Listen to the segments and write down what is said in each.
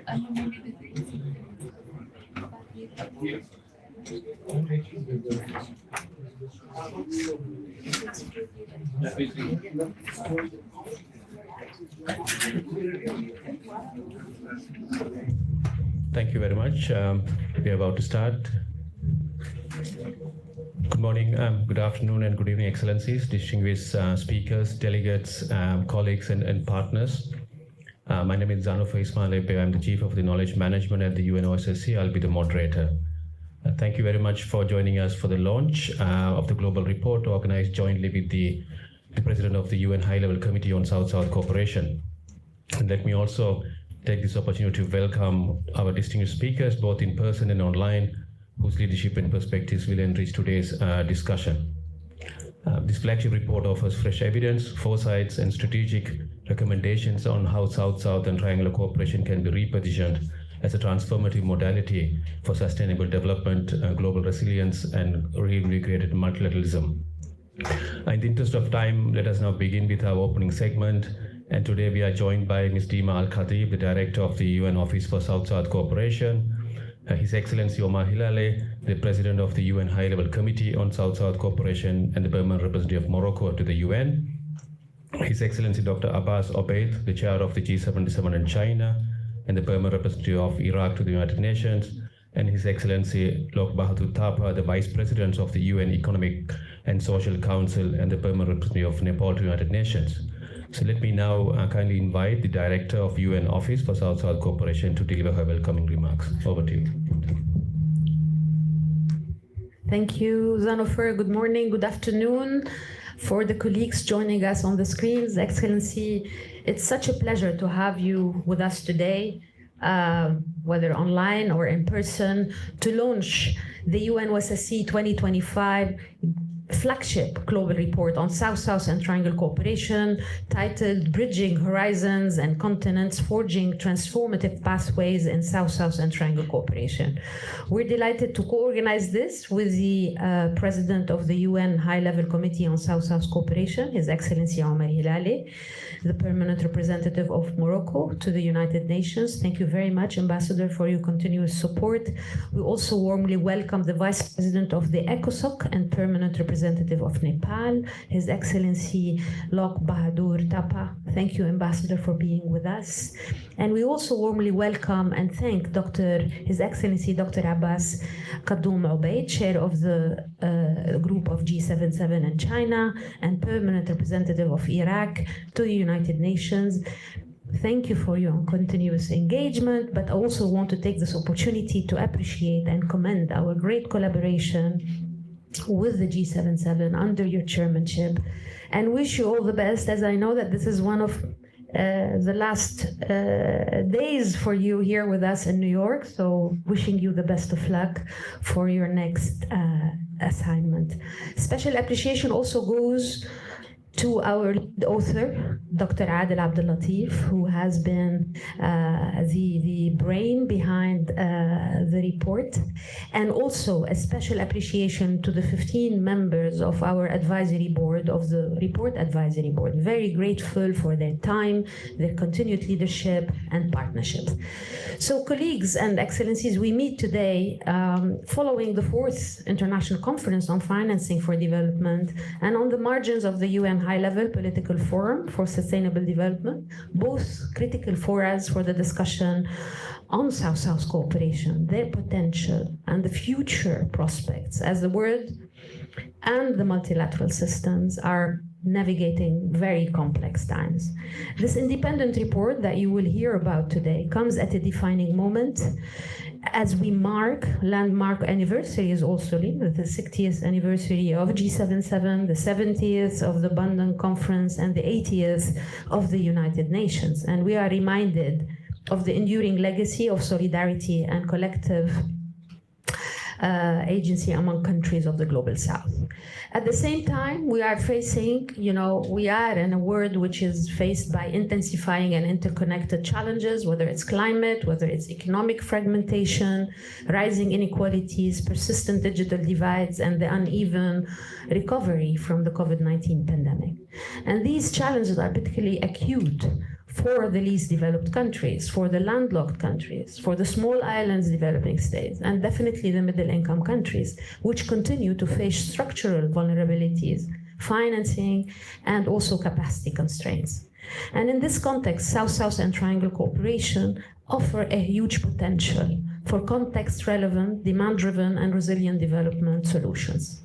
Thank you very much. We are about to start. Good morning, good afternoon, and good evening, Excellencies, distinguished speakers, delegates, colleagues, and partners. My name is Zanofar Ismail. I'm the Chief of the Knowledge Management at the UNOSSC. I'll be the moderator. Thank you very much for joining us for the launch of the Global Report organized jointly with the President of the UN High-Level Committee on South-South Cooperation. And let me also take this opportunity to welcome our distinguished speakers, both in person and online, whose leadership and perspectives will enrich today's discussion. This flagship report offers fresh evidence, foresights, and strategic recommendations on how South-South and triangular cooperation can be repositioned as a transformative modality for sustainable development, global resilience, and reinvigorated multilateralism. In the interest of time, let us now begin with our opening segment. And today we are joined by Ms. Dima Al-Khatib, the Director of the UN Office for South-South Cooperation, His Excellency Omar Hilale, the President of the UN High-Level Committee on South-South Cooperation and the Permanent Representative of Morocco to the UN, His Excellency Dr. Abbas Obeid, the Chair of the G77 in China and the Permanent Representative of Iraq to the United Nations, and His Excellency Lok Bahadur Thapa, the Vice President of the UN Economic and Social Council and the Permanent Representative of Nepal to the United Nations. So let me now kindly invite the Director of UN Office for South-South Cooperation to deliver her welcoming remarks. Over to you. Thank you, Zanofar. Good morning, good afternoon. For the colleagues joining us on the screens, Excellency, it's such a pleasure to have you with us today, whether online or in person, to launch the UNOSSC 2025 flagship global report on South-South and Triangle Cooperation, titled Bridging Horizons and Continents, Forging Transformative Pathways in South-South and Triangle Cooperation. We're delighted to co-organize this with the President of the UN High-Level Committee on South-South Cooperation, His Excellency Omar Hilale, the Permanent Representative of Morocco to the United Nations. Thank you very much, Ambassador, for your continuous support. We also warmly welcome the Vice President of the ECOSOC and Permanent Representative of Nepal, His Excellency Lok Bahadur Thapa. Thank you, Ambassador, for being with us. And we also warmly welcome and thank His Excellency Dr. Abbas Kadoum Obeid, Chair of the group of G77 in China and Permanent Representative of Iraq to the United Nations. Thank you for your continuous engagement, but I also want to take this opportunity to appreciate and commend our great collaboration with the G77 under your chairmanship, and wish you all the best, as I know that this is one of the last days for you here with us in New York. So wishing you the best of luck for your next assignment. Special appreciation also goes to our lead author, Dr. Adel Abdellatif, who has been the brain behind the report, and also a special appreciation to the 15 members of our advisory board, of the report advisory board. Very grateful for their time, their continued leadership and partnership. So colleagues and excellencies, we meet today following the 4th International Conference on Financing for Development and on the margins of the UN High-Level Political Forum for Sustainable Development, both critical forums for the discussion on South-South cooperation, their potential and the future prospects as the world and the multilateral systems are navigating very complex times. This independent report that you will hear about today comes at a defining moment as we mark landmark anniversaries also, the 60th anniversary of G77, the 70th of the London Conference, and the 80th of the United Nations. And we are reminded of the enduring legacy of solidarity and collective agency among countries of the Global South. At the same time, we are facing, we are in a world which is faced by intensifying and interconnected challenges, whether it's climate, whether it's economic fragmentation, rising inequalities, persistent digital divides, and the uneven recovery from the COVID-19 pandemic. And these challenges are particularly acute for the least developed countries, for the landlocked countries, for the small islands developing states, and definitely the middle-income countries, which continue to face structural vulnerabilities, financing, and also capacity constraints. And in this context, South-South and Triangle cooperation offer a huge potential for context-relevant, demand-driven, and resilient development solutions.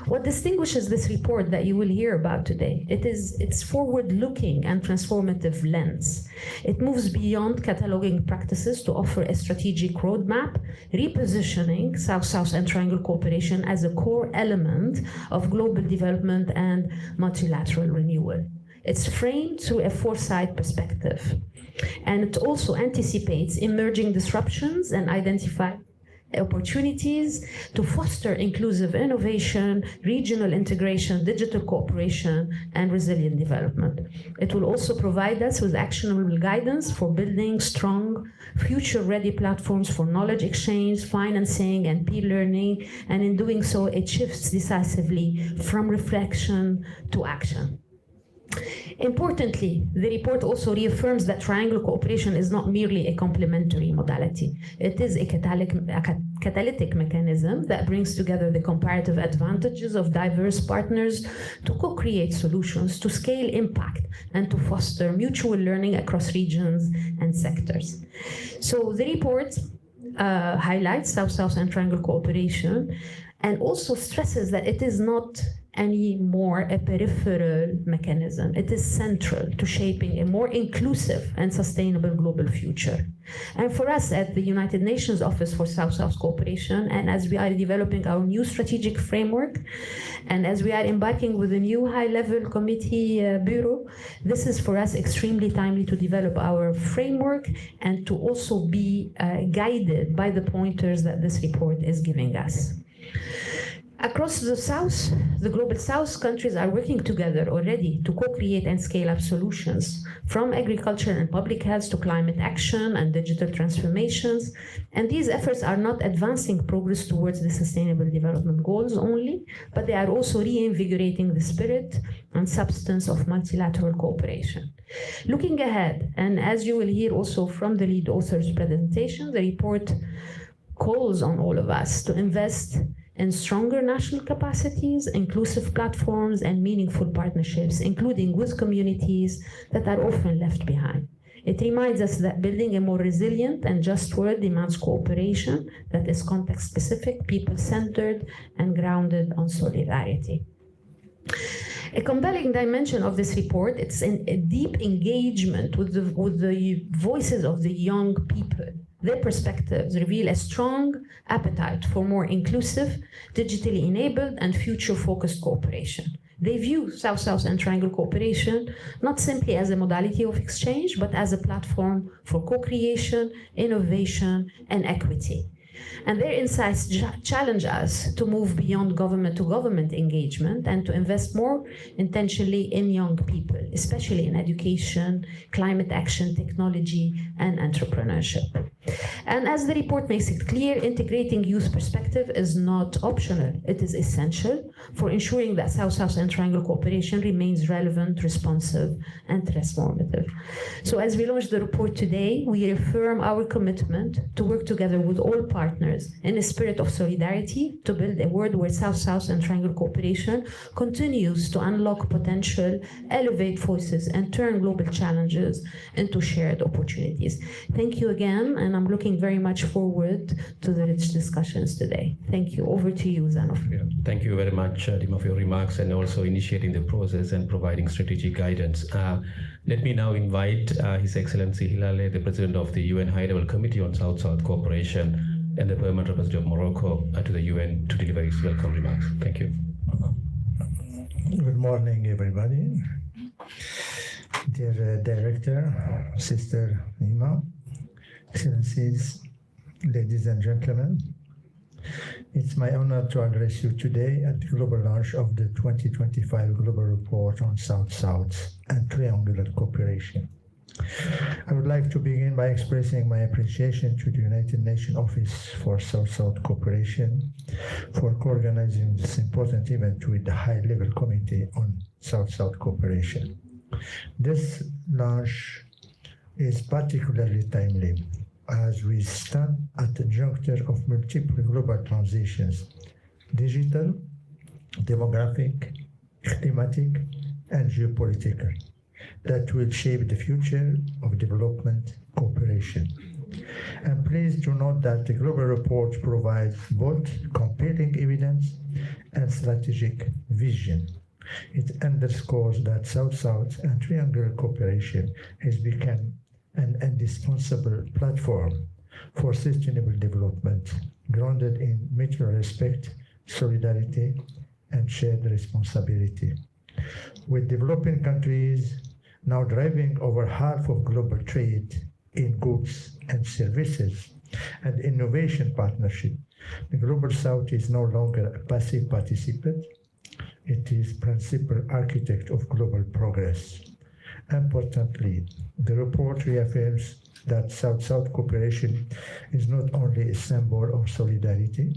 What distinguishes this report that you will hear about today, its forward-looking and transformative lens. It moves beyond cataloging practices to offer a strategic roadmap, repositioning South-South and Triangle cooperation as a core element of global development and multilateral renewal. It's framed through a foresight perspective, and it also anticipates emerging disruptions and identify opportunities to foster inclusive innovation, regional integration, digital cooperation, and resilient development. It will also provide us with actionable guidance for building strong, future-ready platforms for knowledge exchange, financing, and peer learning, and in doing so, it shifts decisively from reflection to action. Importantly, the report also reaffirms that triangle cooperation is not merely a complementary modality. It is a catalytic mechanism that brings together the comparative advantages of diverse partners to co-create solutions, to scale impact, and to foster mutual learning across regions and sectors. So the report highlights South-South and Triangle cooperation and also stresses that it is not any more a peripheral mechanism. It is central to shaping a more inclusive and sustainable global future. And for us at the United Nations Office for South-South Cooperation, and as we are developing our new strategic framework, and as we are embarking with a new high-level committee bureau, this is for us extremely timely to develop our framework and to also be guided by the pointers that this report is giving us. Across the South, the Global South, countries are working together already to co-create and scale up solutions, from agriculture and public health to climate action and digital transformations. And these efforts are not advancing progress towards the Sustainable Development Goals only, but they are also reinvigorating the spirit and substance of multilateral cooperation. Looking ahead, and as you will hear also from the lead author's presentation, the report calls on all of us to invest in stronger national capacities, inclusive platforms, and meaningful partnerships, including with communities that are often left behind. It reminds us that building a more resilient and just world demands cooperation that is context-specific, people-centered, and grounded on solidarity. A compelling dimension of this report, it's a deep engagement with the voices of the young people. Their perspectives reveal a strong appetite for more inclusive, digitally enabled, and future-focused cooperation. They view South-South and Triangle cooperation not simply as a modality of exchange, but as a platform for co-creation, innovation, and equity. And their insights challenge us to move beyond government-to-government engagement and to invest more intentionally in young people, especially in education, climate action, technology, and entrepreneurship. And as the report makes it clear, integrating youth perspective is not optional. It is essential for ensuring that South-South and Triangle cooperation remains relevant, responsive, and transformative. So as we launch the report today, we reaffirm our commitment to work together with all partners in a spirit of solidarity to build a world where South-South and Triangle cooperation continues to unlock potential, elevate voices, and turn global challenges into shared opportunities. Thank you again, and I'm looking very much forward to the rich discussions today. Thank you. Over to you, Zanof. Yeah, thank you very much, Dima, for your remarks and also initiating the process and providing strategic guidance. Let me now invite His Excellency Hilale, the President of the UN High-Level Committee on South-South Cooperation and the Permanent Representative of Morocco to the UN to deliver his welcome remarks. Thank you. Good morning, everybody. Dear Director, Sister Nima, Excellencies, ladies and gentlemen, it's my honor to address you today at the global launch of the 2025 Global Report on South-South and Triangular Cooperation. I would like to begin by expressing my appreciation to the United Nations Office for South-South Cooperation for co-organizing this important event with the High-Level Committee on South-South Cooperation. This launch is particularly timely as we stand at the juncture of multiple global transitions: digital, demographic, climatic, and geopolitical, that will shape the future of development cooperation. I'm pleased to note that the global report provides both compelling evidence and strategic vision. It underscores that South-South and triangular cooperation has become an indispensable platform for sustainable development, grounded in mutual respect, solidarity, and shared responsibility. With developing countries now driving over half of global trade in goods and services and innovation partnership, the Global South is no longer a passive participant. It is principal architect of global progress. Importantly, the report reaffirms that South-South cooperation is not only a symbol of solidarity,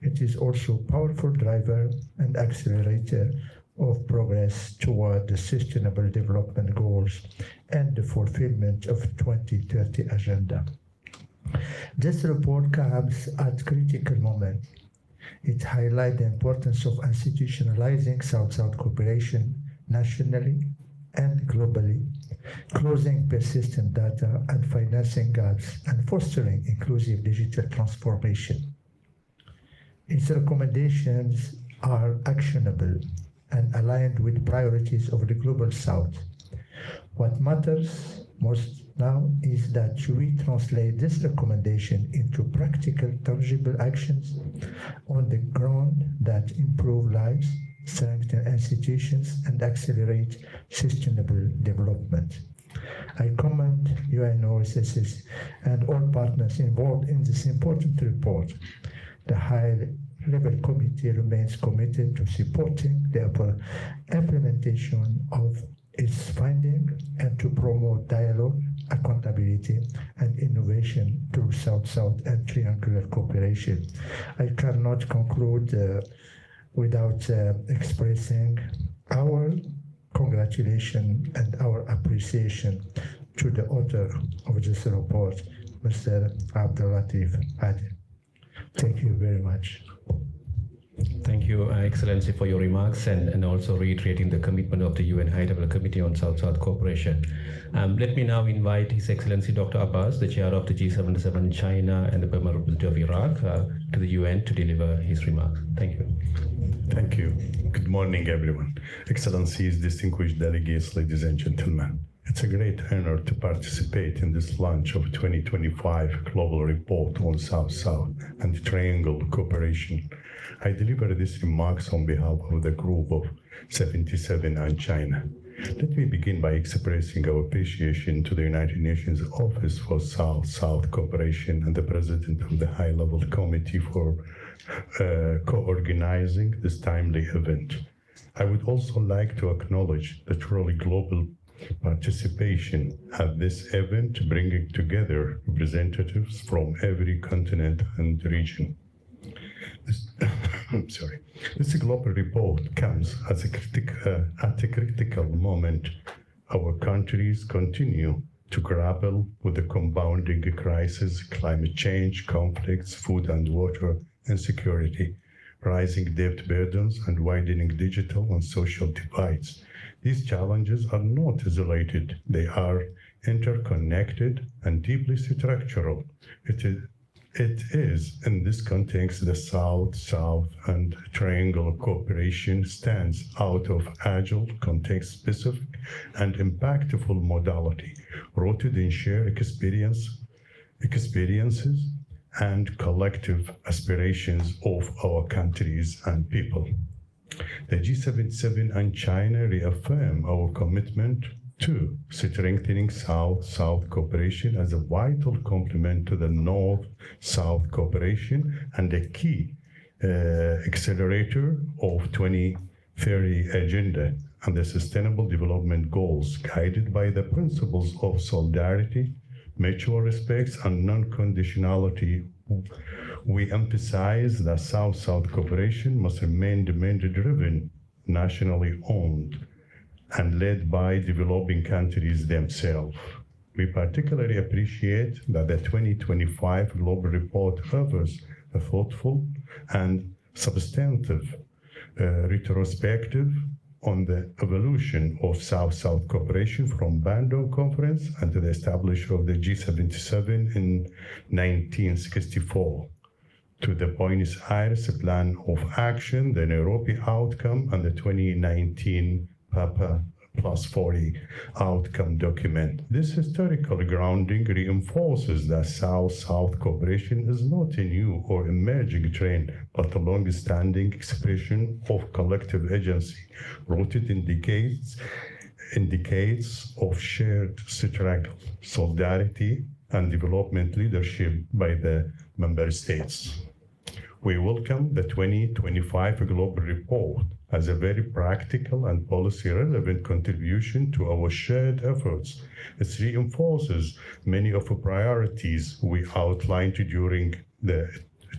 it is also a powerful driver and accelerator of progress toward the Sustainable Development Goals and the fulfillment of 2030 Agenda. This report comes at critical moment. It highlights the importance of institutionalizing South-South cooperation nationally and globally, closing persistent data and financing gaps, and fostering inclusive digital transformation. Its recommendations are actionable and aligned with priorities of the Global South. What matters most now is that we translate this recommendation into practical, tangible actions on the ground that improve lives, strengthen institutions, and accelerate sustainable development. I commend UNOSSC and all partners involved in this important report. The high-level committee remains committed to supporting the implementation of its finding and to promote dialogue, accountability, and innovation through South-South and triangular cooperation. I cannot conclude without expressing our congratulations and our appreciation to the author of this report, Mr. Abdulatif Adi. Thank you very much. Thank you, Excellency, for your remarks and also reiterating the commitment of the UN High-Level Committee on South-South Cooperation. Let me now invite His Excellency Dr. Abbas, the chair of the G77 China and the Burma representative of Iraq, to the UN to deliver his remarks. Thank you. Thank you. Good morning, everyone. Excellencies, distinguished delegates, ladies and gentlemen. It's a great honor to participate in this launch of 2025 Global Report on South-South and Triangle Cooperation. I deliver these remarks on behalf of the Group of 77 and China. Let me begin by expressing our appreciation to the United Nations Office for South-South Cooperation and the President of the High-Level Committee for co-organizing this timely event. I would also like to acknowledge the truly global participation at this event, bringing together representatives from every continent and region. This global report comes at a critical moment. Our countries continue to grapple with the compounding crisis, climate change, conflicts, food and water insecurity, rising debt burdens, and widening digital and social divides. These challenges are not isolated. They are interconnected and deeply structural. It is in this context the South-South and Triangle cooperation stands out of agile, context-specific, and impactful modality, rooted in shared experiences and collective aspirations of our countries and people. The G77 and China reaffirm our commitment to strengthening South-South cooperation as a vital complement to the North-South cooperation and a key accelerator of 2030 Agenda and the Sustainable Development Goals, guided by the principles of solidarity, mutual respect, and non-conditionality. We emphasize that South-South cooperation must remain demand-driven, nationally owned, and led by developing countries themselves. We particularly appreciate that the 2025 Global Report offers a thoughtful and substantive retrospective on the evolution of South-South cooperation from Bandung Conference and to the establishment of the G77 in 1964 to the Buenos Aires Plan of Action, the Nairobi outcome, and the 2019 Papa Plus 40 outcome document. This historical grounding reinforces that South-South cooperation is not a new or emerging trend, but a long-standing expression of collective agency, rooted in decades of shared struggle, solidarity, and development leadership by the member states. We welcome the 2025 Global Report as a very practical and policy-relevant contribution to our shared efforts. It reinforces many of the priorities we outlined during the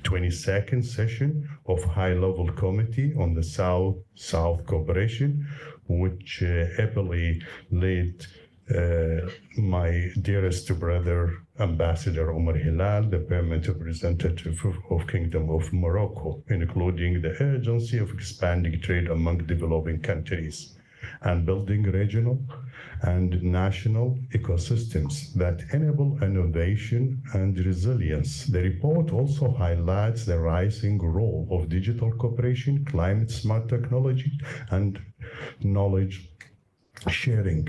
22nd session of High-Level Committee on the South-South Cooperation, which ably led my dearest brother, Ambassador Omar Hilal, the permanent representative of Kingdom of Morocco, including the urgency of expanding trade among developing countries and building regional and national ecosystems that enable innovation and resilience. The report also highlights the rising role of digital cooperation, climate smart technology, and knowledge sharing,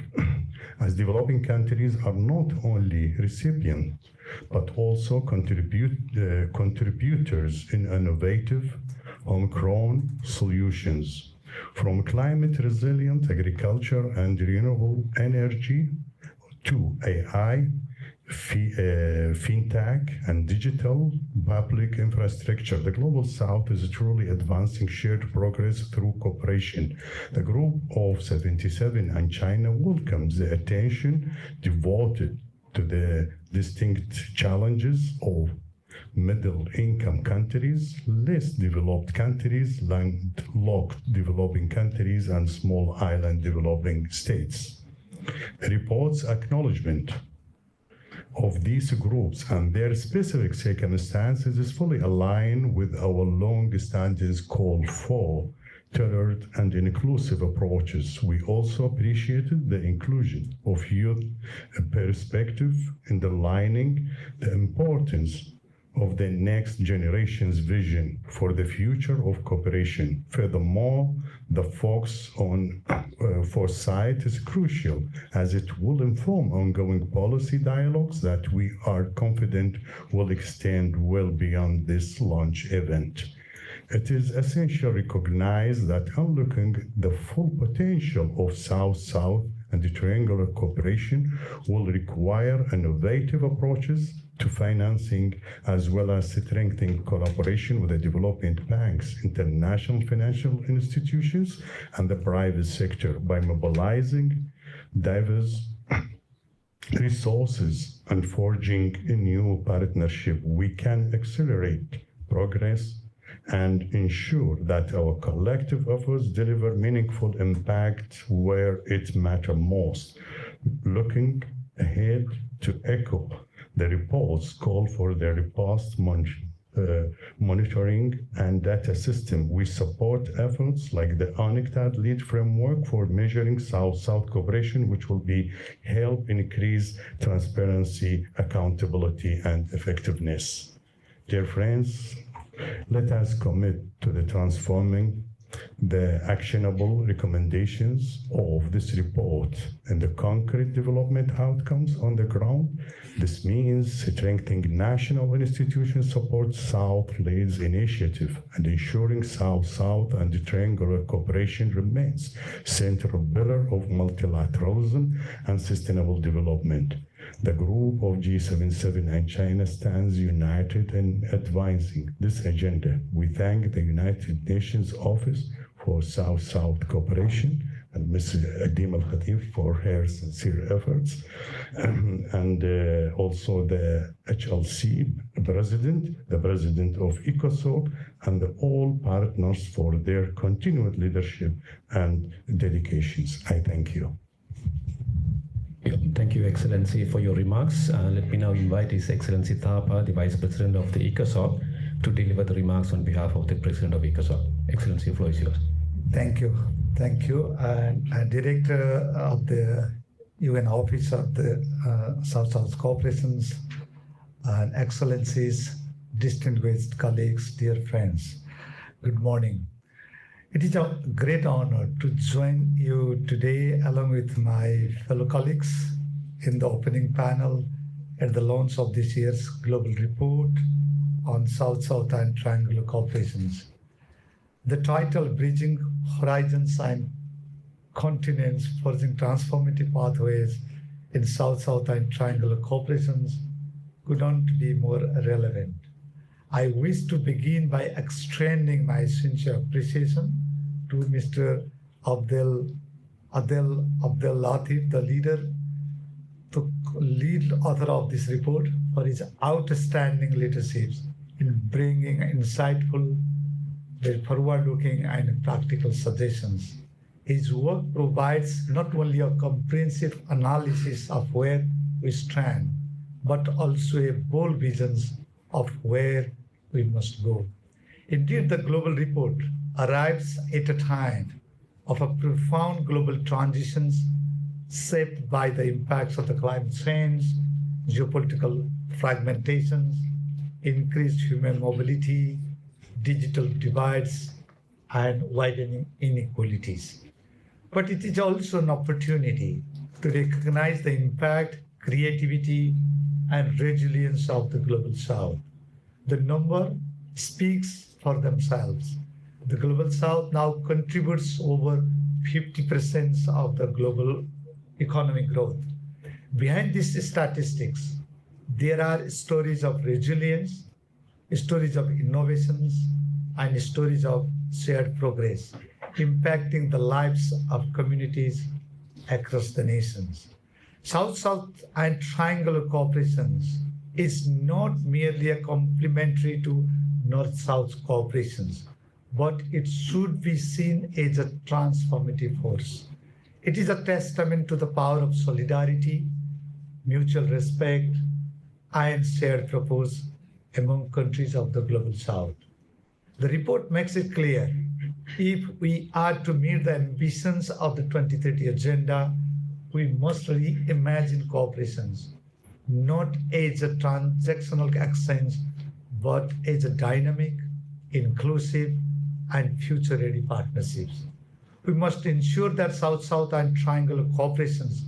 as developing countries are not only recipients, but also contributors in innovative, homegrown solutions, from climate resilient agriculture and renewable energy to AI, fintech, and digital public infrastructure. The Global South is truly advancing shared progress through cooperation. The Group of 77 and China welcomes the attention devoted to the distinct challenges of middle-income countries, less developed countries, landlocked developing countries, and small island developing states. The report's acknowledgement of these groups and their specific circumstances is fully aligned with our long-standing call for tailored and inclusive approaches. We also appreciated the inclusion of youth perspective, underlining the importance of the next generation's vision for the future of cooperation. Furthermore, the focus on foresight is crucial, as it will inform ongoing policy dialogues that we are confident will extend well beyond this launch event. It is essential to recognize that unlocking the full potential of South-South and the triangular cooperation will require innovative approaches to financing, as well as strengthening collaboration with the development banks, international financial institutions, and the private sector. By mobilizing diverse resources and forging a new partnership, we can accelerate progress and ensure that our collective efforts deliver meaningful impact where it matters most. Looking ahead to echo the report's call for the robust monitoring and data system, we support efforts like the UNCTAD lead framework for measuring South-South cooperation, which will help increase transparency, accountability, and effectiveness. Dear friends, let us commit to the transforming the actionable recommendations of this report and the concrete development outcomes on the ground. This means strengthening national institutions support South-led initiative and ensuring South-South and the triangular cooperation remains central pillar of multilateralism and sustainable development. The group of G77 and China stands united in advancing this agenda. We thank the United Nations Office for South-South Cooperation and Ms. Adim Al-Khatib for her sincere efforts, and also the HLC President, the President of ECOSOC, and all partners for their continued leadership and dedications. I thank you. Thank you, Excellency, for your remarks. Let me now invite His Excellency Thapa, the Vice President of the ECOSOC, to deliver the remarks on behalf of the President of ECOSOC. Excellency, the floor is yours. Thank you. Thank you. And Director of the UN Office of the South-South Cooperations, and Excellencies, distinguished colleagues, dear friends, good morning. It is a great honor to join you today along with my fellow colleagues in the opening panel at the launch of this year's Global Report on South-South and Triangular Cooperations. The title, Bridging Horizons and Continents, Forging Transformative Pathways in South-South and Triangular Cooperations, could not be more relevant. I wish to begin by extending my sincere appreciation to Mr. Abdel Latif, the lead author of this report, for his outstanding leadership in bringing insightful, forward-looking and practical suggestions. His work provides not only a comprehensive analysis of where we stand, but also a bold vision of where we must go. Indeed, the Global Report arrives at a time of a profound global transitions shaped by the impacts of the climate change, geopolitical fragmentations, increased human mobility, digital divides, and widening inequalities. But it is also an opportunity to recognize the impact, creativity, and resilience of the Global South. The number speaks for themselves. The Global South now contributes over 50% of the global economic growth. Behind these statistics, there are stories of resilience, stories of innovations, and stories of shared progress, impacting the lives of communities across the nations. South-South and Triangular Cooperations is not merely a complementary to North-South cooperations, but it should be seen as a transformative force. It is a testament to the power of solidarity, mutual respect, and shared purpose among countries of the Global South. The report makes it clear, if we are to meet the ambitions of the 2030 Agenda, we must reimagine cooperations, not as a transactional exchange, but as a dynamic, inclusive, and future-ready partnerships. We must ensure that South-South and Triangular cooperations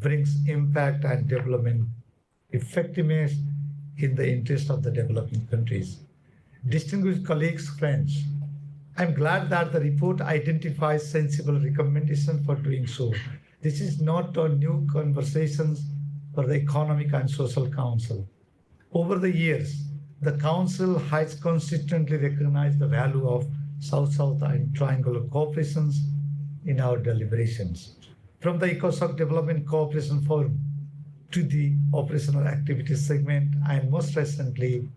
brings impact and development effectiveness in the interest of the developing countries. Distinguished colleagues, friends, I'm glad that the report identifies sensible recommendations for doing so. This is not a new conversations for the Economic and Social Council. Over the years, the Council has consistently recognized the value of South-South and Triangular cooperations in our deliberations. From the ECOSOC Development Cooperation Forum to the Operational Activities segment, and most recently,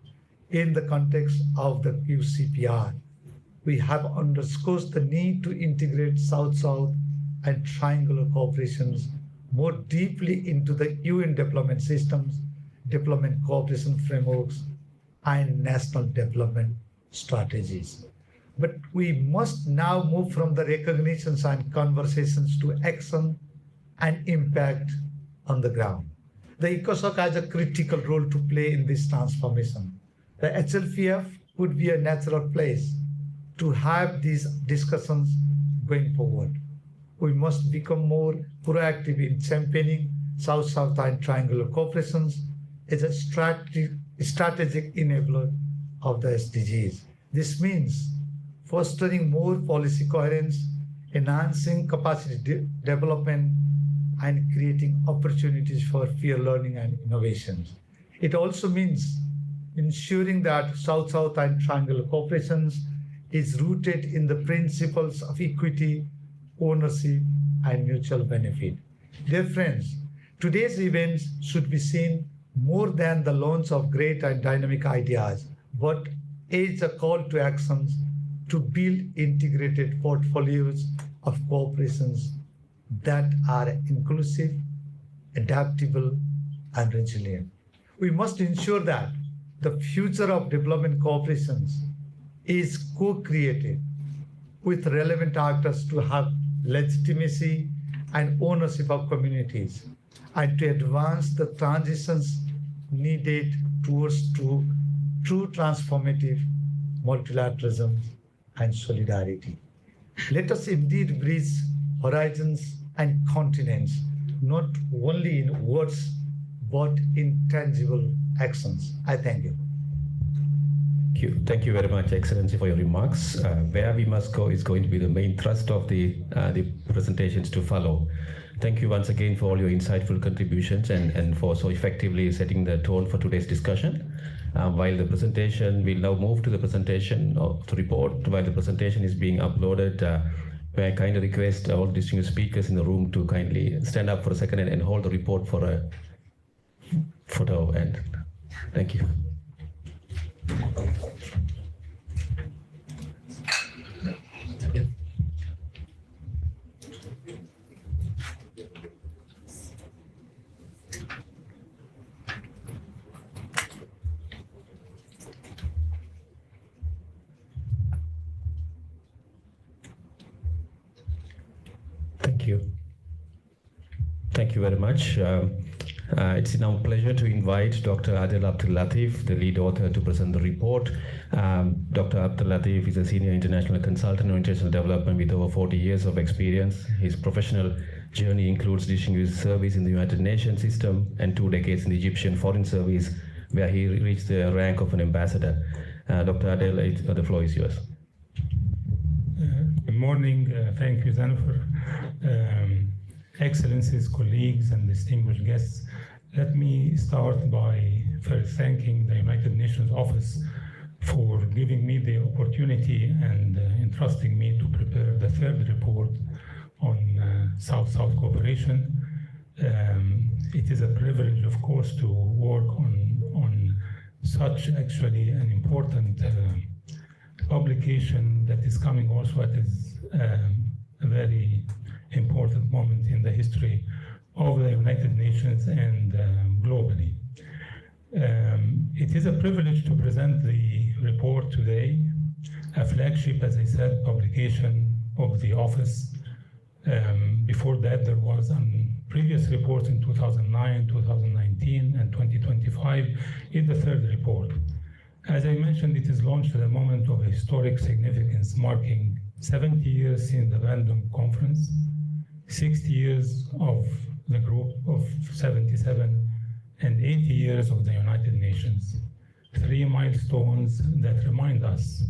in the context of the QCPR, we have underscored the need to integrate South-South and Triangular cooperations more deeply into the UN development systems, development cooperation frameworks, and national development strategies. But we must now move from the recognitions and conversations to action and impact on the ground. The ECOSOC has a critical role to play in this transformation. The HLPF would be a natural place to have these discussions going forward. We must become more proactive in championing South-South and Triangular cooperations as a strategic enabler of the SDGs. This means fostering more policy coherence, enhancing capacity development, and creating opportunities for peer learning and innovations. It also means ensuring that South-South and Triangular cooperations is rooted in the principles of equity, ownership, and mutual benefit. Dear friends, today's events should be seen more than the launch of great and dynamic ideas, but as a call to actions to build integrated portfolios of cooperations that are inclusive, adaptable, and resilient. We must ensure that the future of development cooperations is co-created with relevant actors to have legitimacy and ownership of communities, and to advance the transitions needed towards true transformative multilateralism and solidarity. Let us indeed bridge horizons and continents, not only in words, but in tangible actions. I thank you. Thank you very much, Excellency, for your remarks. Where we must go is going to be the main thrust of the presentations to follow. Thank you once again for all your insightful contributions and for so effectively setting the tone for today's discussion. While the presentation, we'll now move to the presentation of the report. While the presentation is being uploaded, may I kindly request all distinguished speakers in the room to kindly stand up for a second and hold the report for a photo. And thank you. Thank you very much. It's now a pleasure to invite Dr. Adel Abdul Latif, the lead author, to present the report. Dr. Abdul Latif is a senior international consultant on international development with over 40 years of experience. His professional journey includes distinguished service in the United Nations system and 2 decades in the Egyptian Foreign Service, where he reached the rank of an ambassador. Dr. Adel, the floor is yours. Good morning. Thank you, Jennifer. Excellencies, colleagues, and distinguished guests, let me start by first thanking the United Nations Office for giving me the opportunity and entrusting me to prepare the 3rd report on South-South cooperation. It is a privilege, of course, to work on such actually an important publication that is coming also at a very important moment in the history of the United Nations and globally. It is a privilege to present the report today, a flagship, as I said, publication of the office. Before that, there was a previous report in 2009, 2019, and 2025. It's the 3rd report. As I mentioned, it is launched at a moment of historic significance, marking 70 years since the Bandung Conference, 60 years of the Group of 77, and 80 years of the United Nations. 3 milestones that remind us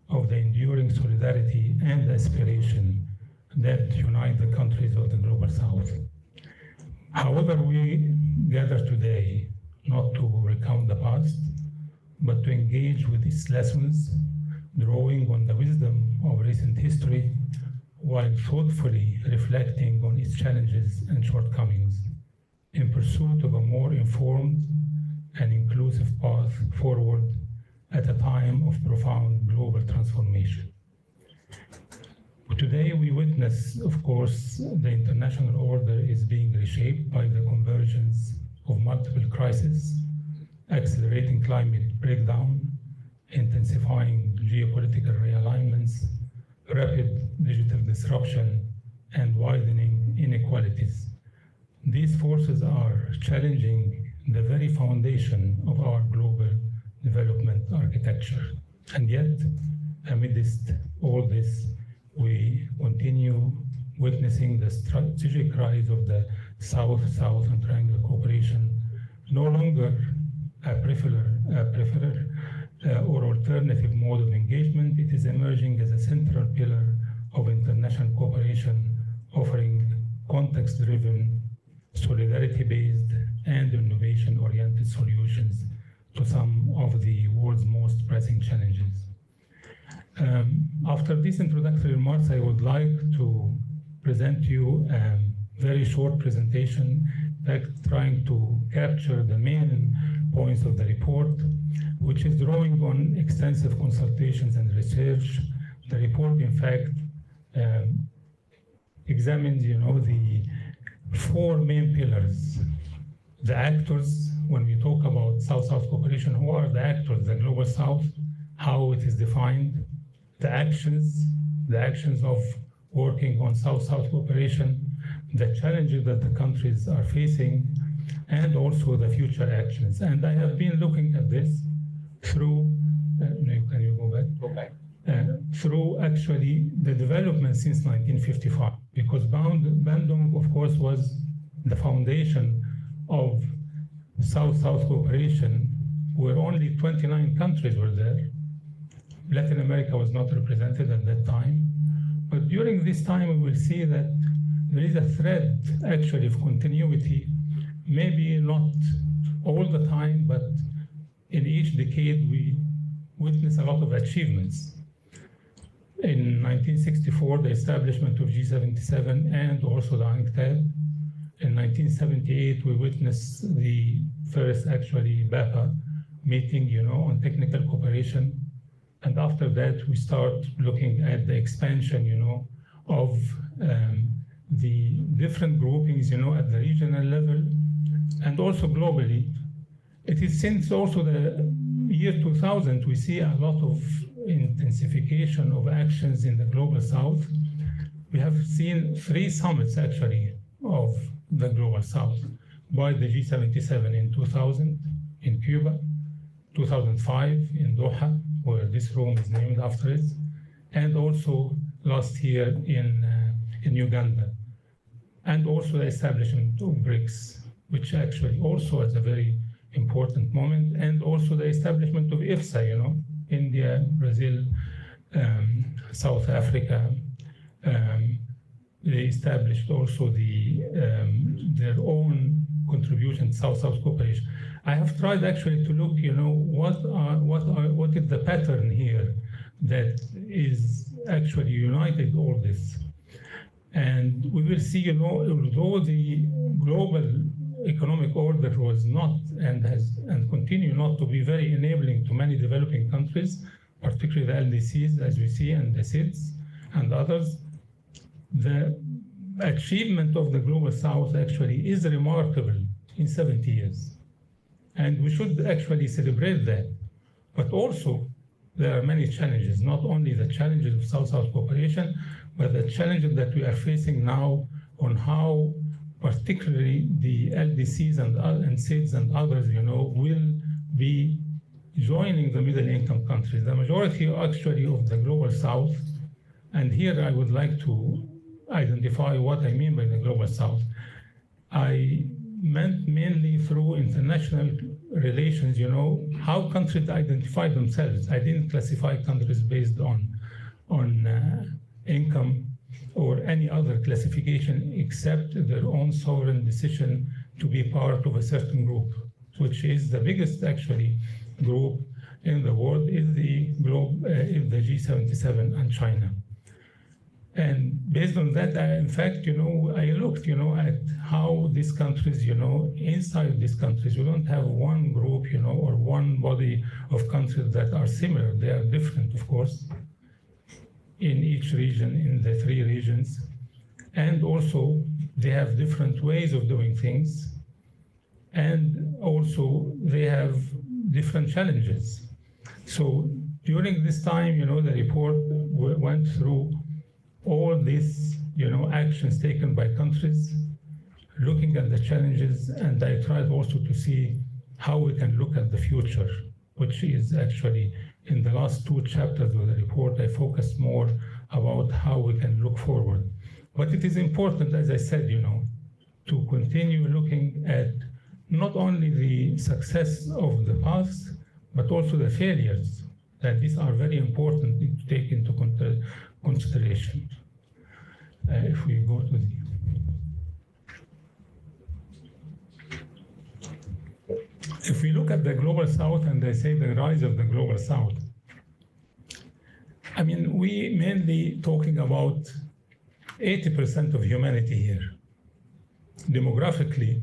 of the enduring solidarity and aspiration that unite the countries of the Global South. However, we gather today not to recount the past, but to engage with its lessons, drawing on the wisdom of recent history, while thoughtfully reflecting on its challenges and shortcomings in pursuit of a more informed and inclusive path forward at a time of profound global transformation. Today we witness, of course, the international order is being reshaped by the convergence of multiple crises, accelerating climate breakdown, intensifying geopolitical realignments, rapid digital disruption, and widening inequalities. These forces are challenging the very foundation of our global development architecture. And yet, amidst all this, we continue witnessing the strategic rise of the South-South and Triangle cooperation, no longer a preferred or alternative mode of engagement. It is emerging as a central pillar of international cooperation, offering context-driven, solidarity-based, and innovation-oriented solutions to some of the world's most pressing challenges. After these introductory remarks, I would like to present you a very short presentation, in fact, trying to capture the main points of the report, which is drawing on extensive consultations and research. The report, in fact, examines, the four main pillars. The actors, when we talk about South-South cooperation, who are the actors, the Global South, how it is defined, the actions of working on South-South cooperation, the challenges that the countries are facing, and also the future actions. And I have been looking at this through, can you go back? Go back. Through actually the development since 1955, because Bandung, of course, was the foundation of South-South cooperation, where only 29 countries were there. Latin America was not represented at that time. But during this time, we will see that there is a thread, actually, of continuity, maybe not all the time, but in each decade, we witness a lot of achievements. In 1964, the establishment of G77 and also the UNCTAD. In 1978, we witnessed the first, actually, BAPA meeting, on technical cooperation. And after that, we start looking at the expansion, of the different groupings, at the regional level and also globally. It is since also the year 2000, we see a lot of intensification of actions in the Global South. We have seen 3 summits, actually, of the Global South by the G77 in 2000 in Cuba, 2005 in Doha, where this room is named after it, and also last year in Uganda, and also the establishment of BRICS, which actually also is a very important moment, and also the establishment of IFSA, India, Brazil, South Africa. They established also their own contribution to South-South cooperation. I have tried actually to look, what is the pattern here that is actually united all this. And we will see, although the global economic order was not and continue not to be very enabling to many developing countries, particularly the LDCs, as we see, and the SIDS and others, the achievement of the Global South actually is remarkable in 70 years. And we should actually celebrate that. But also, there are many challenges, not only the challenges of South-South cooperation, but the challenges that we are facing now on how particularly the LDCs and SIDS and others, will be joining the middle-income countries. The majority actually of the Global South, and here I would like to identify what I mean by the Global South. I meant mainly through international relations, how countries identify themselves. I didn't classify countries based on income or any other classification except their own sovereign decision to be part of a certain group, which is the biggest actually group in the world, is the G77 and China. And based on that, in fact, I looked, at how these countries, inside these countries, we don't have one group, or one body of countries that are similar. They are different, of course, in each region, in the 3 regions. And also, they have different ways of doing things. And also, they have different challenges. So during this time, the report went through all these, actions taken by countries, looking at the challenges, and I tried also to see how we can look at the future, which is actually in the last 2 chapters of the report, I focused more about how we can look forward. But it is important, as I said, to continue looking at not only the success of the past, but also the failures, that these are very important to take into consideration. If we go to the... If we look at the Global South, and they say the rise of the Global South, I mean, we mainly talking about 80% of humanity here. Demographically,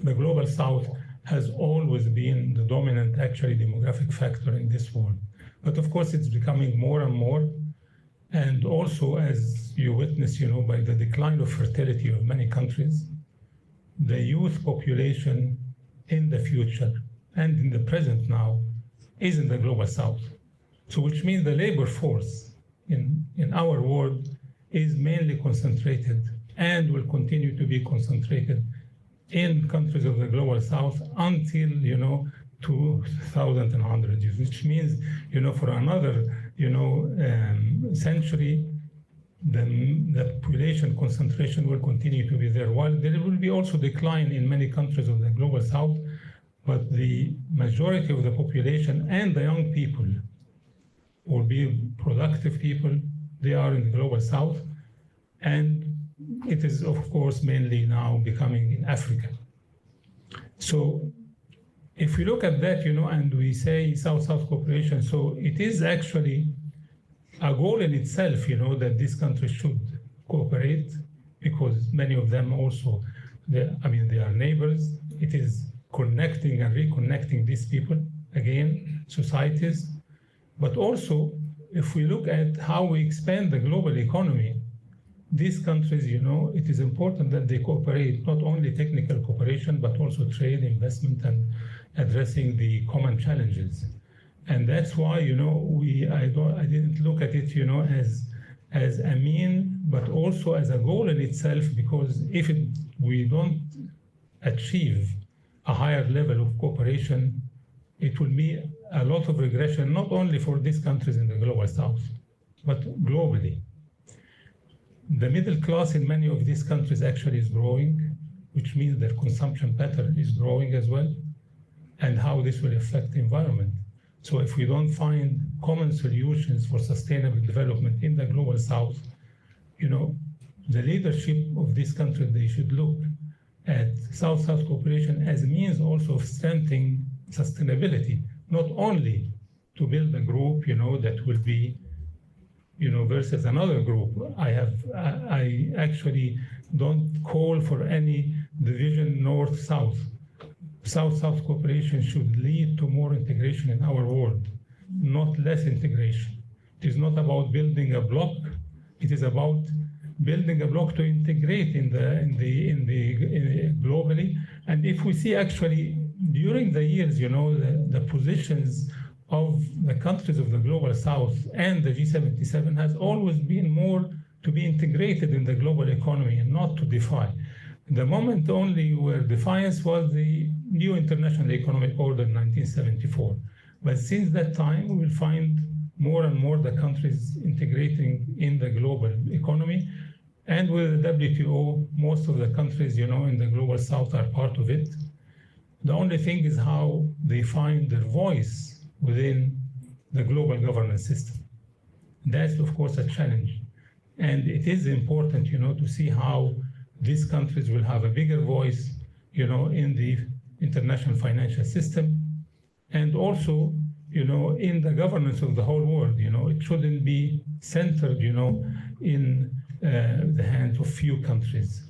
the Global South has always been the dominant, actually, demographic factor in this world. But of course, it's becoming more and more. And also, as you witness, by the decline of fertility of many countries, the youth population in the future and in the present now is in the global south. So which means the labor force in our world is mainly concentrated and will continue to be concentrated in countries of the global south until 2100 years, which means for another century the population concentration will continue to be there. While there will be also decline in many countries of the global south, but the majority of the population and the young people will be productive people. They are in the global south, and it is of course mainly now becoming in Africa. So if we look at that, and we say South-South cooperation, so it is actually a goal in itself, that these countries should cooperate, because many of them also, they are neighbors. It is connecting and reconnecting these people, again, societies. But also, if we look at how we expand the global economy, these countries, it is important that they cooperate, not only technical cooperation, but also trade, investment, and addressing the common challenges. And that's why, I didn't look at it, as a mean, but also as a goal in itself, because if we don't achieve a higher level of cooperation, it will be a lot of regression, not only for these countries in the global south, but globally. The middle class in many of these countries actually is growing, which means their consumption pattern is growing as well, and how this will affect the environment. So if we don't find common solutions for sustainable development in the global south, the leadership of this country, they should look at South-South cooperation as a means also of strengthening sustainability, not only to build a group, that will be, versus another group. I actually don't call for any division north-south. South-South cooperation should lead to more integration in our world, not less integration. It is not about building a block. It is about building a block to integrate in the globally. And if we see actually during the years, the positions of the countries of the global south and the G77 has always been more to be integrated in the global economy and not to defy. The moment only where defiance was the new international economic order in 1974. But since that time, we will find more and more the countries integrating in the global economy. And with the WTO, most of the countries, in the global south are part of it. The only thing is how they find their voice within the global governance system. That's, of course, a challenge. And it is important, to see how these countries will have a bigger voice, in the international financial system, and also, in the governance of the whole world. It shouldn't be centered, in the hands of few countries.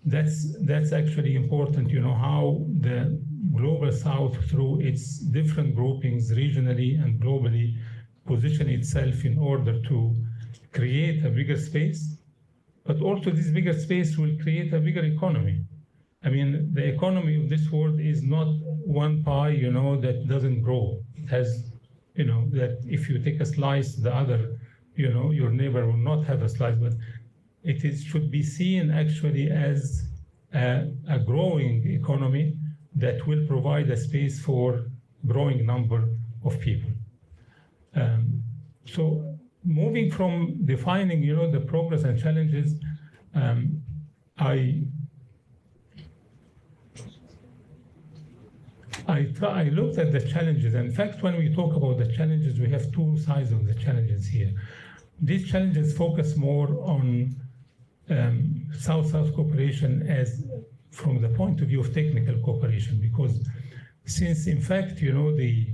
That's actually important, how the global south, through its different groupings regionally and globally, position itself in order to create a bigger space. But also this bigger space will create a bigger economy. The economy of this world is not one pie, that doesn't grow. It has, that if you take a slice, the other, your neighbor will not have a slice, but should be seen actually as a growing economy that will provide a space for growing number of people. So moving from defining, the progress and challenges, I looked at the challenges. In fact, when we talk about the challenges, we have two sides of the challenges here. These challenges focus more on South-South cooperation as from the point of view of technical cooperation, because since, in fact, the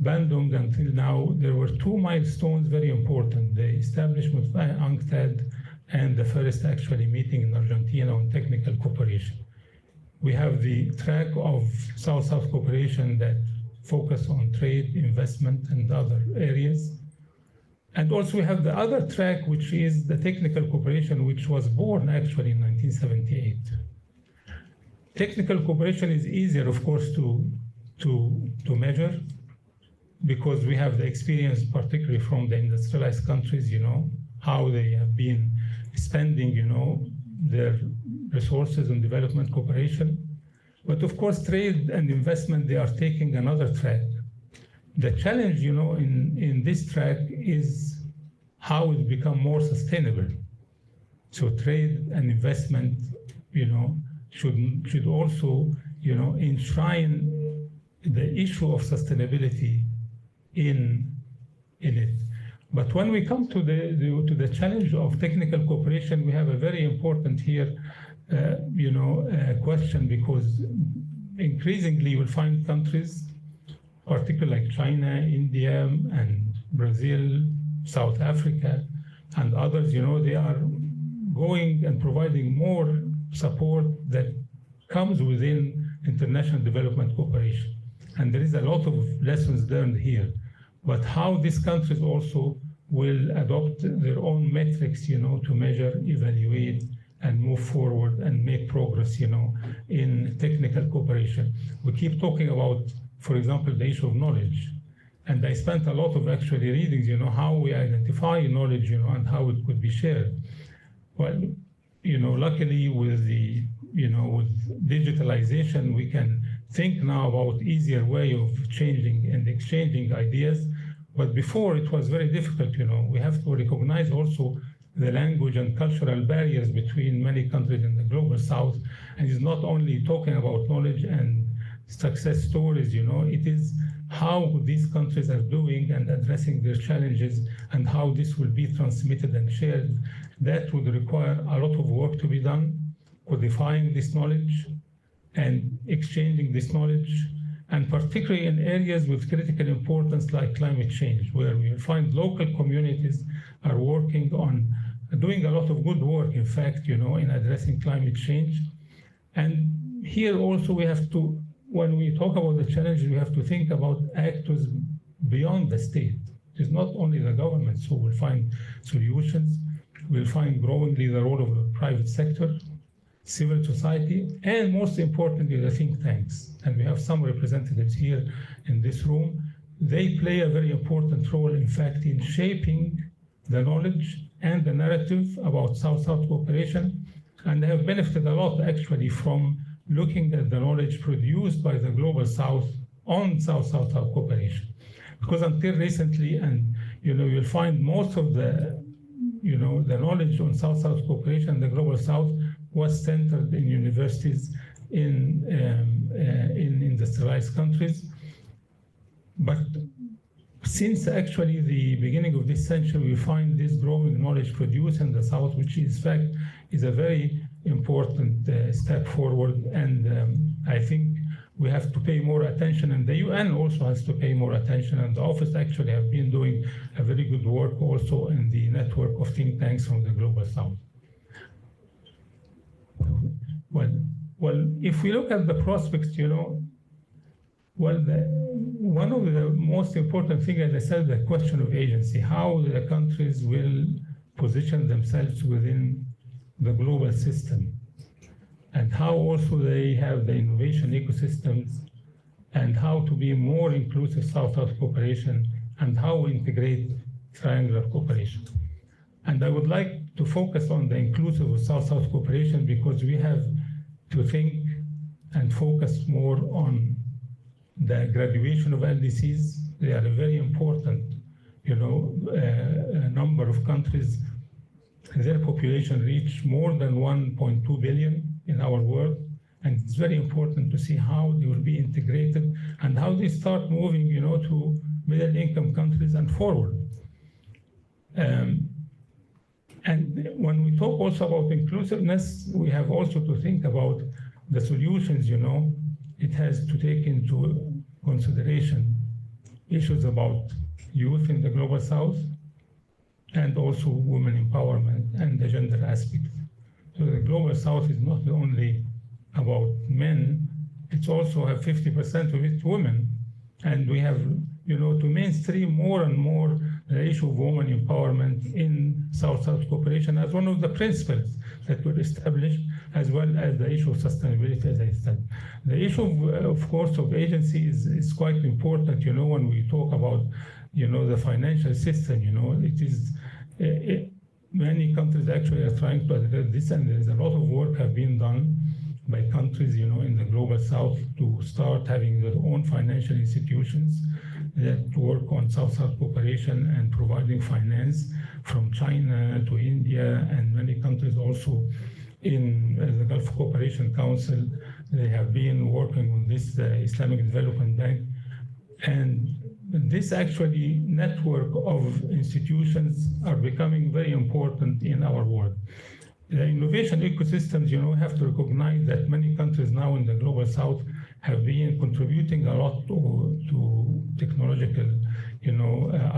Bandung until now, there were two milestones very important: the establishment of UNCTAD and the first actually meeting in Argentina on technical cooperation. We have the track of South-South cooperation that focus on trade, investment, and other areas. And also we have the other track, which is the technical cooperation, which was born actually in 1978. Technical cooperation is easier, of course, to measure, because we have the experience, particularly from the industrialized countries, how they have been spending, their resources on development cooperation. But of course, trade and investment, they are taking another track. The challenge, in this track is how it become more sustainable. So trade and investment, should also, enshrine the issue of sustainability in it. But when we come to the challenge of technical cooperation, we have a very important here, question, because increasingly you will find countries, particularly like China, India, and Brazil, South Africa, and others, they are going and providing more support that comes within international development cooperation. And there is a lot of lessons learned here. But how these countries also will adopt their own metrics, to measure, evaluate, and move forward and make progress, in technical cooperation. We keep talking about, for example, the issue of knowledge. And I spent a lot of actually readings, how we identify knowledge, and how it could be shared. Well, luckily with the, with digitalization, we can think now about easier way of changing and exchanging ideas. But before, it was very difficult, We have to recognize also the language and cultural barriers between many countries in the global south. And it's not only talking about knowledge and success stories, it is how these countries are doing and addressing their challenges, and how this will be transmitted and shared. That would require a lot of work to be done, codifying this knowledge and exchanging this knowledge, and particularly in areas with critical importance like climate change, where we find local communities are working on doing a lot of good work, in fact, in addressing climate change. And here also we have to, when we talk about the challenges, we have to think about actors beyond the state. It's not only the governments who will find solutions. We'll find growingly the role of the private sector, civil society, and most importantly, the think tanks. And we have some representatives here in this room. They play a very important role, in fact, in shaping the knowledge and the narrative about South-South cooperation. And they have benefited a lot, actually, from looking at the knowledge produced by the Global South on South-South cooperation. Because until recently, and you'll find most of the the knowledge on South-South cooperation, the Global South, was centered in universities in industrialized countries. But since actually the beginning of this century, we find this growing knowledge produced in the South, which in fact is a very important step forward. And I think we have to pay more attention, and the UN also has to pay more attention, and the office actually have been doing a very good work also in the network of think tanks from the Global South. Well, if we look at the prospects, one of the most important things, as I said, the question of agency, how the countries will position themselves within the global system, and how also they have the innovation ecosystems, and how to be more inclusive South-South cooperation, and how we integrate triangular cooperation. And I would like to focus on the inclusive South-South cooperation, because we have to think and focus more on the graduation of LDCs. They are a very important, number of countries. Their population reach more than 1.2 billion in our world, and it's very important to see how they will be integrated and how they start moving, to middle-income countries and forward. And when we talk also about inclusiveness, we have also to think about the solutions. It has to take into consideration issues about youth in the Global South, and also women empowerment and the gender aspect. So the Global South is not only about men, it's also have 50% of it women. And we have, to mainstream more and more the issue of women empowerment in South-South cooperation as one of the principles that were established, as well as the issue of sustainability, as I said. The issue, of course, of agency is quite important, when we talk about, the financial system, it is, many countries actually are trying to address this, and there is a lot of work have been done by countries, in the global south to start having their own financial institutions that work on South-South cooperation and providing finance from China to India and many countries also in the Gulf Cooperation Council. They have been working on this Islamic Development Bank. And this actually network of institutions are becoming very important in our world. The innovation ecosystems, have to recognize that many countries now in the global south have been contributing a lot to technological,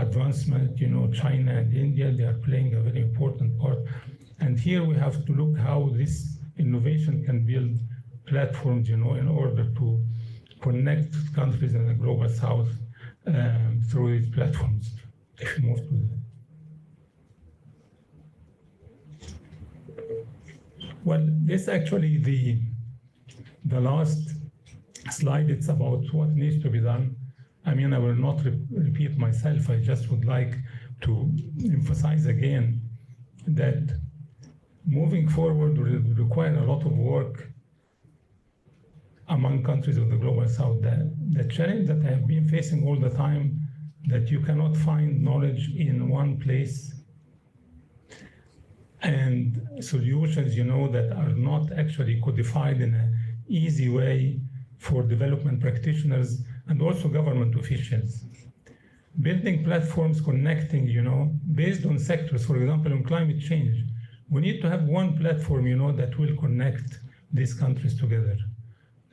advancement. China and India, they are playing a very important part. And here we have to look how this innovation can build platforms, in order to connect countries in the global south through these platforms. If you move to well, this actually the last slide. It's about what needs to be done. I will not repeat myself. I just would like to emphasize again that moving forward will require a lot of work among countries of the global south. The challenge that I have been facing all the time, that you cannot find knowledge in one place and solutions, that are not actually codified in an easy way for development practitioners and also government officials. Building platforms connecting, based on sectors, for example, on climate change, we need to have one platform, that will connect these countries together.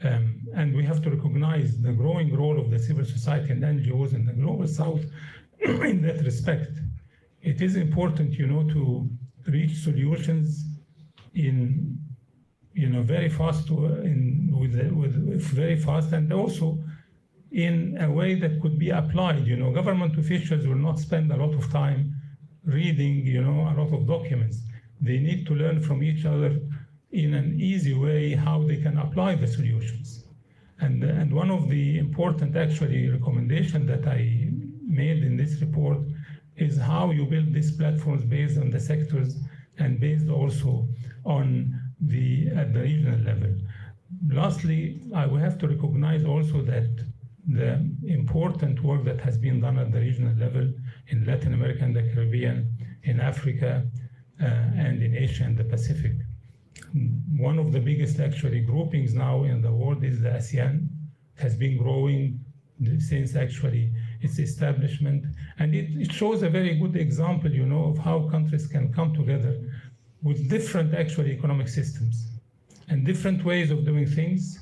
And we have to recognize the growing role of the civil society and NGOs in the global south in that respect. It is important, to reach solutions in, very fast, very fast, and also in a way that could be applied. Government officials will not spend a lot of time reading, a lot of documents. They need to learn from each other in an easy way how they can apply the solutions. And one of the important actually recommendations that I made in this report is how you build these platforms based on the sectors and based also on at the regional level. Lastly, I will have to recognize also that the important work that has been done at the regional level in Latin America and the Caribbean, in Africa, and in Asia and the Pacific. One of the biggest actually groupings now in the world is the ASEAN. It has been growing since actually its establishment. And it shows a very good example, of how countries can come together with different actually economic systems and different ways of doing things,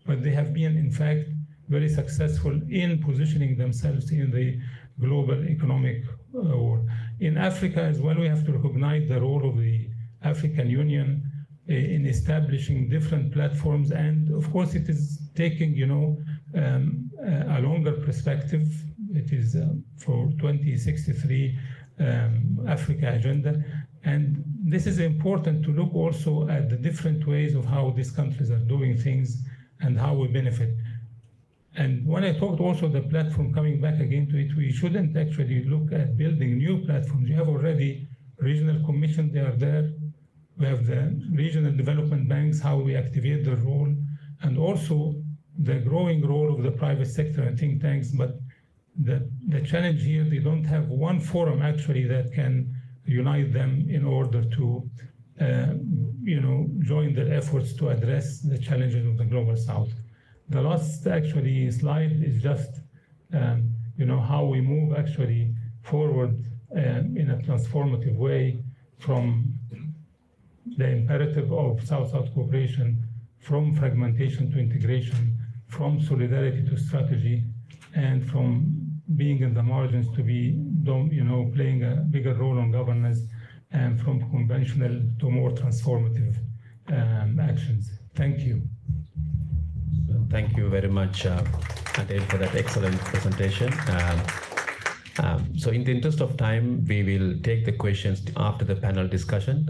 but they have been, in fact, very successful in positioning themselves in the global economic world. In Africa as well, we have to recognize the role of the African Union in establishing different platforms. And of course, it is taking, a longer perspective. It is for 2063 Africa agenda. And this is important to look also at the different ways of how these countries are doing things and how we benefit. And when I talked also the platform, coming back again to it, we shouldn't actually look at building new platforms. You have already regional commissions, they are there. We have the regional development banks, how we activate their role, and also the growing role of the private sector and think tanks. But the challenge here, they don't have one forum actually that can unite them in order to join their efforts to address the challenges of the global south. The last actually slide is just how we move actually forward in a transformative way from the imperative of South-South cooperation, from fragmentation to integration, from solidarity to strategy, and from being in the margins to be, playing a bigger role on governance, and from conventional to more transformative actions. Thank you. Thank you very much, Adele, for that excellent presentation. So in the interest of time, we will take the questions after the panel discussion.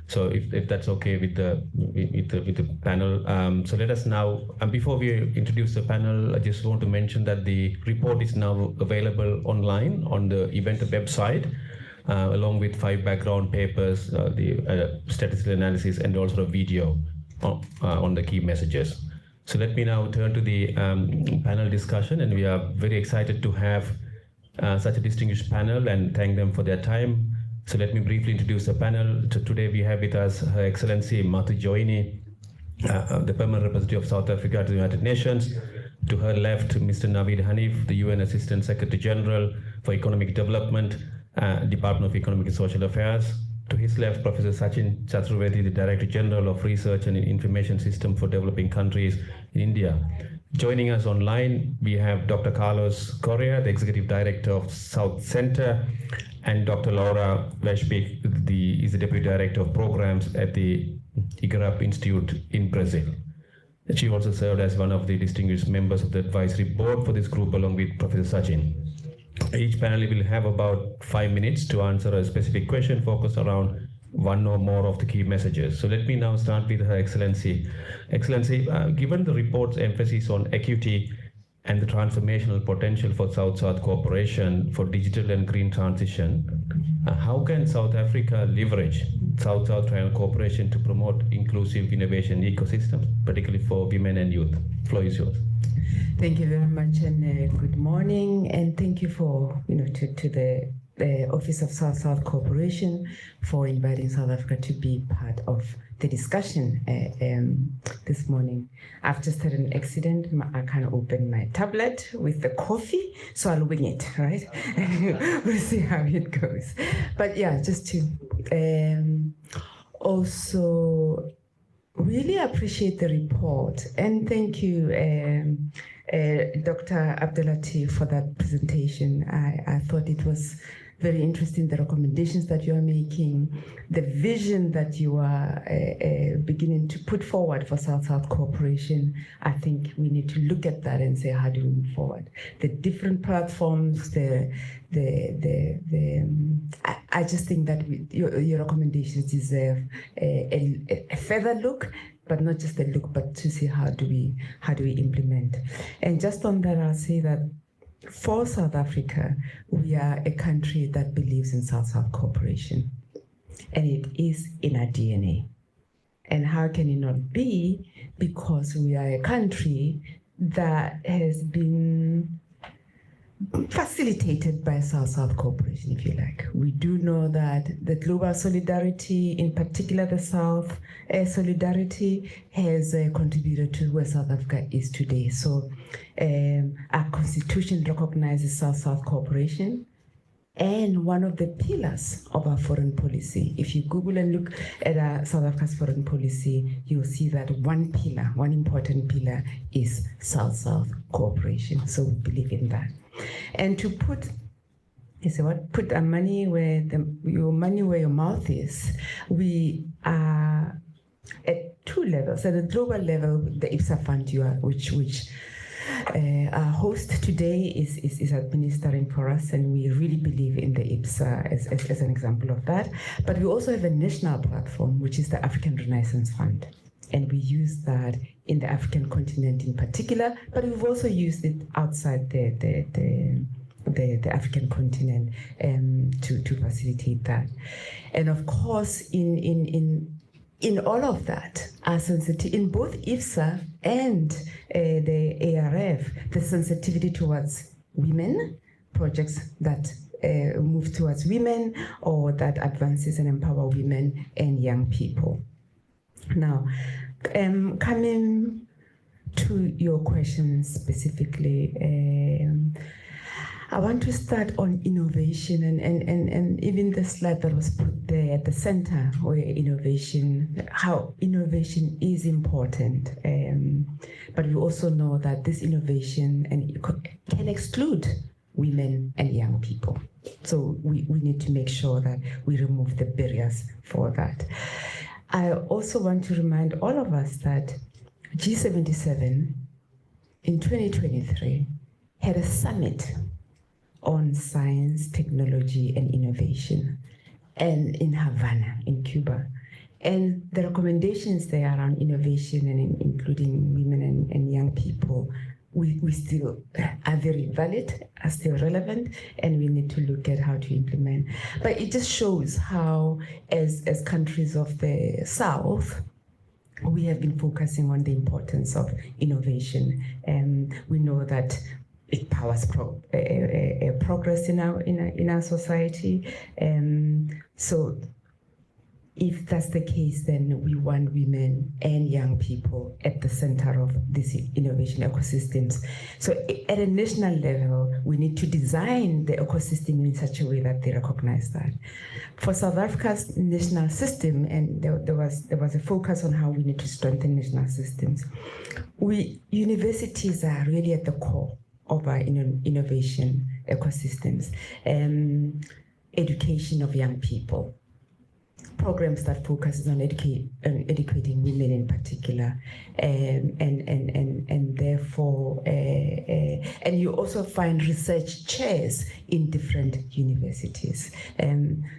So if that's okay with the panel. So let us now, before we introduce the panel, I just want to mention that the report is now available online on the event website, along with 5 background papers, the statistical analysis, and also a video on the key messages. So let me now turn to the panel discussion, and we are very excited to have such a distinguished panel and thank them for their time. So let me briefly introduce the panel. Today we have with us Her Excellency Mathu Joini, the Permanent Representative of South Africa to the United Nations. To her left, Mr. Naveed Hanif, the UN Assistant Secretary General for Economic Development, Department of Economic and Social Affairs. To his left, Professor Sachin Chaturvedi, the Director General of Research and Information System for Developing Countries in India. Joining us online, we have Dr. Carlos Correa, the Executive Director of South Center, and Dr. Laura Vespik is the Deputy Director of Programs at the IGRAP Institute in Brazil. She also served as one of the distinguished members of the advisory board for this group, along with Professor Sachin. Each panel will have about 5 minutes to answer a specific question focused around one or more of the key messages. So let me now start with Her Excellency. Excellency, given the report's emphasis on equity and the transformational potential for South-South cooperation for digital and green transition, how can South Africa leverage South-South triangle cooperation to promote inclusive innovation ecosystems, particularly for women and youth? Floor is yours. Thank you very much, and good morning, and thank you for to the Office of South-South Cooperation for inviting South Africa to be part of the discussion this morning. I've just had an accident. I can't open my tablet with the coffee, so I'll wing it, right? We'll see how it goes. But yeah, just to also really appreciate the report, and thank you, Dr. Abdelatif, for that presentation. I thought it was very interesting, the recommendations that you are making, the vision that you are beginning to put forward for South-South cooperation. I think we need to look at that and say, how do we move forward? The different platforms, I just think that your recommendations deserve a further look, but not just a look, but to see how do we implement. And just on that, I'll say that for South Africa, we are a country that believes in South-South cooperation, and it is in our DNA. And how can it not be? Because we are a country that has been facilitated by South-South cooperation, if you like. We do know that the global solidarity, in particular the South solidarity, has contributed to where South Africa is today. So our constitution recognizes South-South cooperation, and one of the pillars of our foreign policy. If you Google and look at South Africa's foreign policy, you'll see that one important pillar is South-South cooperation. So we believe in that. And to put our money where your money where your mouth is, we are at 2 levels. At the global level, the IPSA fund, which our host today is administering for us, and we really believe in the IPSA as an example of that. But we also have a national platform, which is the African Renaissance Fund. And we use that in the African continent in particular, but we've also used it outside the African continent to facilitate that. And of course, in all of that, our sensitivity in both IPSA and the ARF, the sensitivity towards women, projects that move towards women or that advances and empower women and young people. Now, coming to your question specifically, I want to start on innovation and even the slide that was put there at the center, where how innovation is important. But we also know that this innovation can exclude women and young people. So we need to make sure that we remove the barriers for that. I also want to remind all of us that G77 in 2023 had a summit on science, technology, and innovation, and in Havana, in Cuba. And the recommendations there around innovation and including women and young people, we still are very valid, are still relevant, and we need to look at how to implement. But it just shows how, as countries of the South, we have been focusing on the importance of innovation. And we know that it powers progress in our society. So if that's the case, then we want women and young people at the center of these innovation ecosystems. So at a national level, we need to design the ecosystem in such a way that they recognize that. For South Africa's national system, and there was a focus on how we need to strengthen national systems. Universities are really at the core of our innovation ecosystems. Education of young people, programs that focuses on educating women in particular, and therefore, and you also find research chairs in different universities.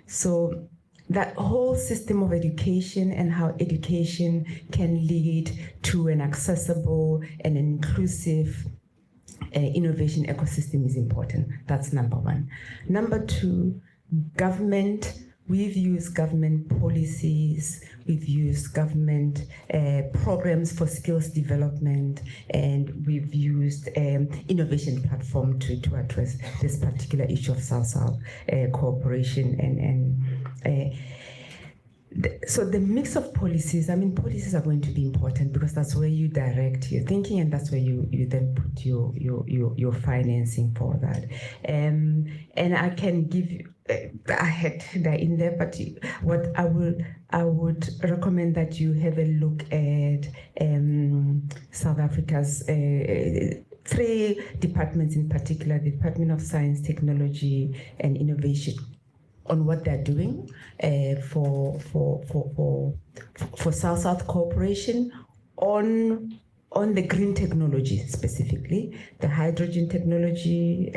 So that whole system of education and how education can lead to an accessible and inclusive innovation ecosystem is important. That's number one. Number two, government. We've used government policies, we've used government programs for skills development, and we've used innovation platform to address this particular issue of South-South cooperation. So the mix of policies, policies are going to be important because that's where you direct your thinking, and that's where you then put your financing for that. And I can give you, I had that in there, but what I would recommend that you have a look at South Africa's 3 departments in particular, the Department of Science, Technology, and Innovation, on what they're doing for South-South cooperation on the green technology, specifically the hydrogen technology,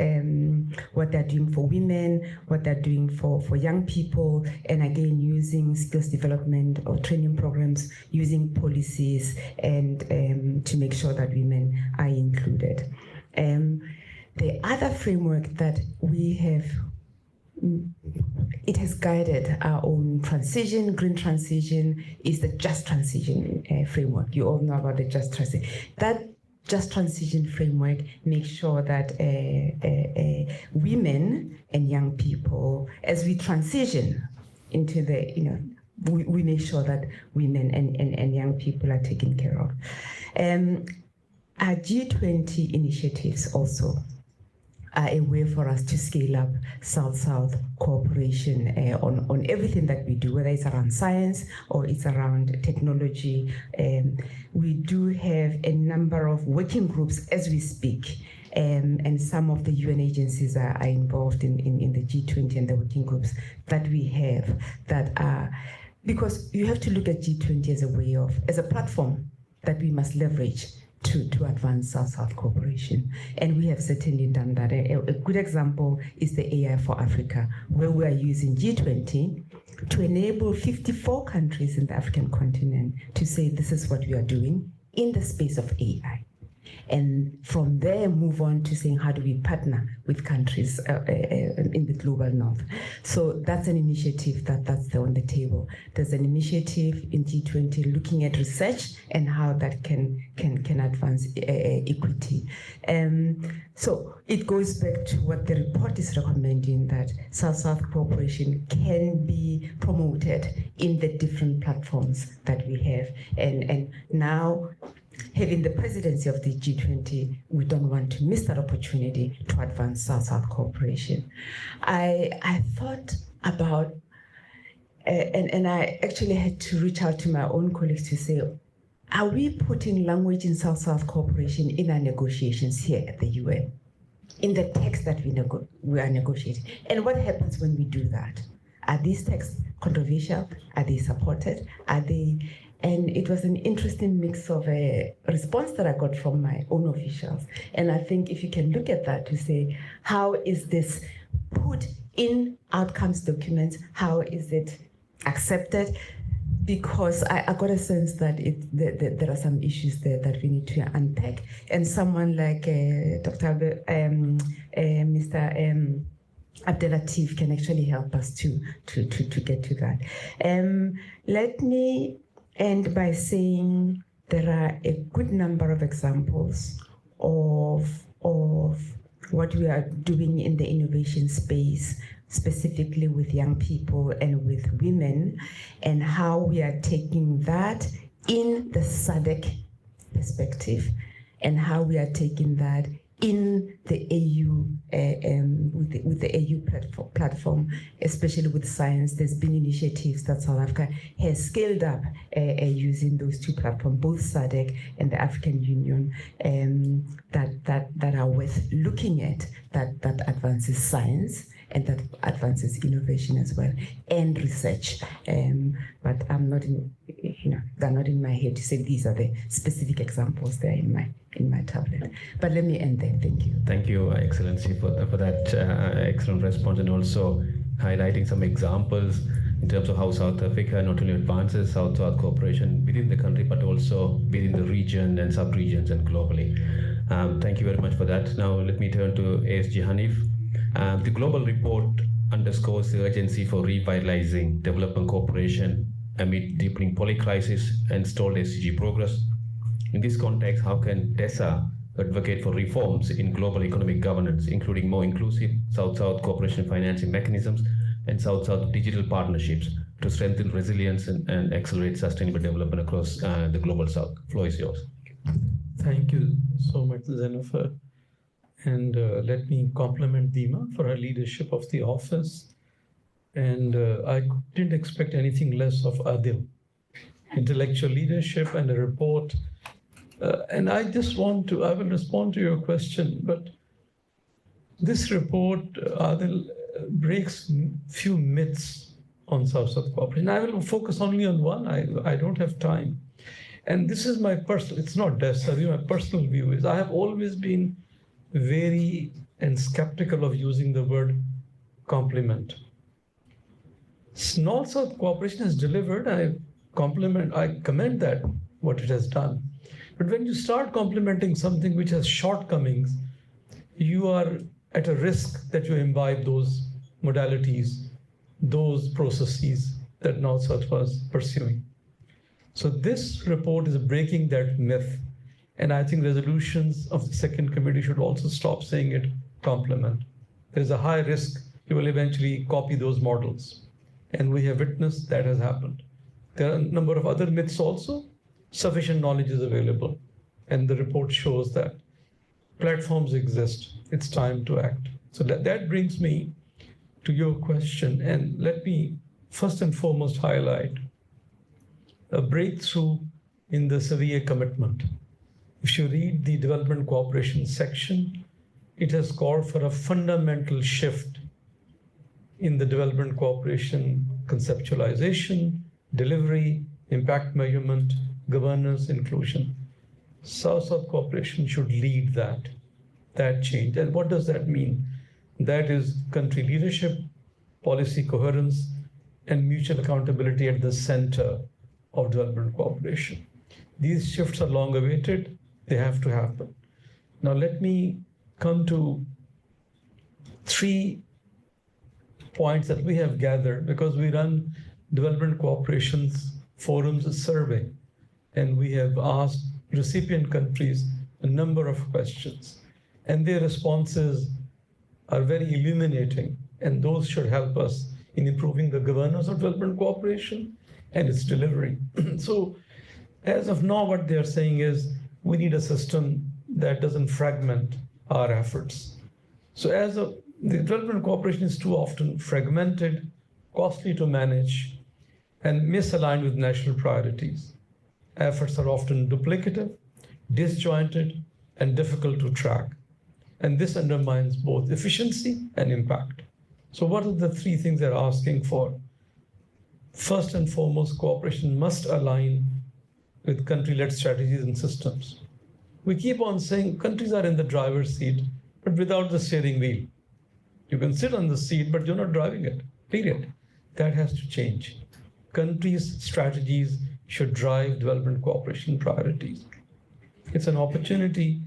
what they're doing for women, what they're doing for young people, and again using skills development or training programs, using policies, and to make sure that women are included. The other framework that we have, it has guided our own transition, green transition, is the just transition framework. You all know about the just transition. That just transition framework makes sure that women and young people, as we transition into the, we make sure that women and young people are taken care of. Our G20 initiatives also are a way for us to scale up South-South cooperation on everything that we do, whether it's around science or it's around technology. We do have a number of working groups as we speak, and some of the UN agencies are involved in the G20 and the working groups that we have that are, because you have to look at G20 as a platform that we must leverage to advance South-South cooperation. And we have certainly done that. A good example is the AI for Africa, where we are using G20 to enable 54 countries in the African continent to say this is what we are doing in the space of AI. And from there, move on to saying, how do we partner with countries in the global north? So that's an initiative that's there on the table. There's an initiative in G20 looking at research and how that can advance equity. So it goes back to what the report is recommending, that South-South cooperation can be promoted in the different platforms that we have. And now, having the presidency of the G20, we don't want to miss that opportunity to advance South-South cooperation. I thought about, and I actually had to reach out to my own colleagues to say, are we putting language in South-South cooperation in our negotiations here at the UN, in the text that we are negotiating? And what happens when we do that? Are these texts controversial? Are they supported? Are they And it was an interesting mix of a response that I got from my own officials. And I think if you can look at that to say, how is this put in outcomes documents? How is it accepted? Because I got a sense that there are some issues there that we need to unpack. And someone like Mr. Abdelatif can actually help us to get to that. Let me end by saying there are a good number of examples of what we are doing in the innovation space, specifically with young people and with women, and how we are taking that in the SADC perspective, and how we are taking that in the AU, with the AU platform, especially with science. There's been initiatives that South Africa has scaled up using those two platforms, both SADC and the African Union, that are worth looking at, that advances science and that advances innovation as well, and research. But I'm not in, they're not in my head to say these are the specific examples. They're in my tablet. But let me end there. Thank you. Thank you, Excellency, for that excellent response, and also highlighting some examples in terms of how South Africa not only advances South-South cooperation within the country, but also within the region and sub-regions and globally. Thank you very much for that. Now let me turn to ASG Hanif. The global report underscores the urgency for revitalizing development cooperation amid deepening poly-crisis and stalled SDG progress. In this context, how can DESA advocate for reforms in global economic governance, including more inclusive South-South cooperation financing mechanisms and South-South digital partnerships to strengthen resilience and accelerate sustainable development across the global South? The floor is yours. Thank you so much, Jennifer. And let me compliment Dima for her leadership of the office. And I didn't expect anything less of Adil. Intellectual leadership and a report. And I will respond to your question, but this report, Adil, breaks few myths on South-South cooperation. I will focus only on one. I don't have time. And this is my personal, it's not DESA, my personal view is I have always been very skeptical of using the word complement. North-South cooperation has delivered. I commend that, what it has done. But when you start complementing something which has shortcomings, you are at a risk that you imbibe those modalities, those processes that North-South was pursuing. So this report is breaking that myth. And I think resolutions of the second committee should also stop saying it complement. There's a high risk you will eventually copy those models. And we have witnessed that has happened. There are a number of other myths also. Sufficient knowledge is available. And the report shows that platforms exist. It's time to act. So that brings me to your question. And let me first and foremost highlight a breakthrough in the Seville commitment. If you read the development cooperation section, it has called for a fundamental shift in the development cooperation conceptualization, delivery, impact measurement, governance, inclusion. South-South cooperation should lead that change. And what does that mean? That is country leadership, policy coherence, and mutual accountability at the center of development cooperation. These shifts are long awaited. They have to happen. Now let me come to 3 points that we have gathered, because we run development cooperations forums, a survey, and we have asked recipient countries a number of questions, and their responses are very illuminating, and those should help us in improving the governance of development cooperation and its delivery. So as of now, what they're saying is we need a system that doesn't fragment our efforts. So the development cooperation is too often fragmented, costly to manage, and misaligned with national priorities. Efforts are often duplicative, disjointed, and difficult to track. And this undermines both efficiency and impact. So what are the 3 things they're asking for? First and foremost, cooperation must align with country-led strategies and systems. We keep on saying countries are in the driver's seat, but without the steering wheel. You can sit on the seat, but you're not driving it, period. That has to change. Countries' strategies should drive development cooperation priorities. It's an opportunity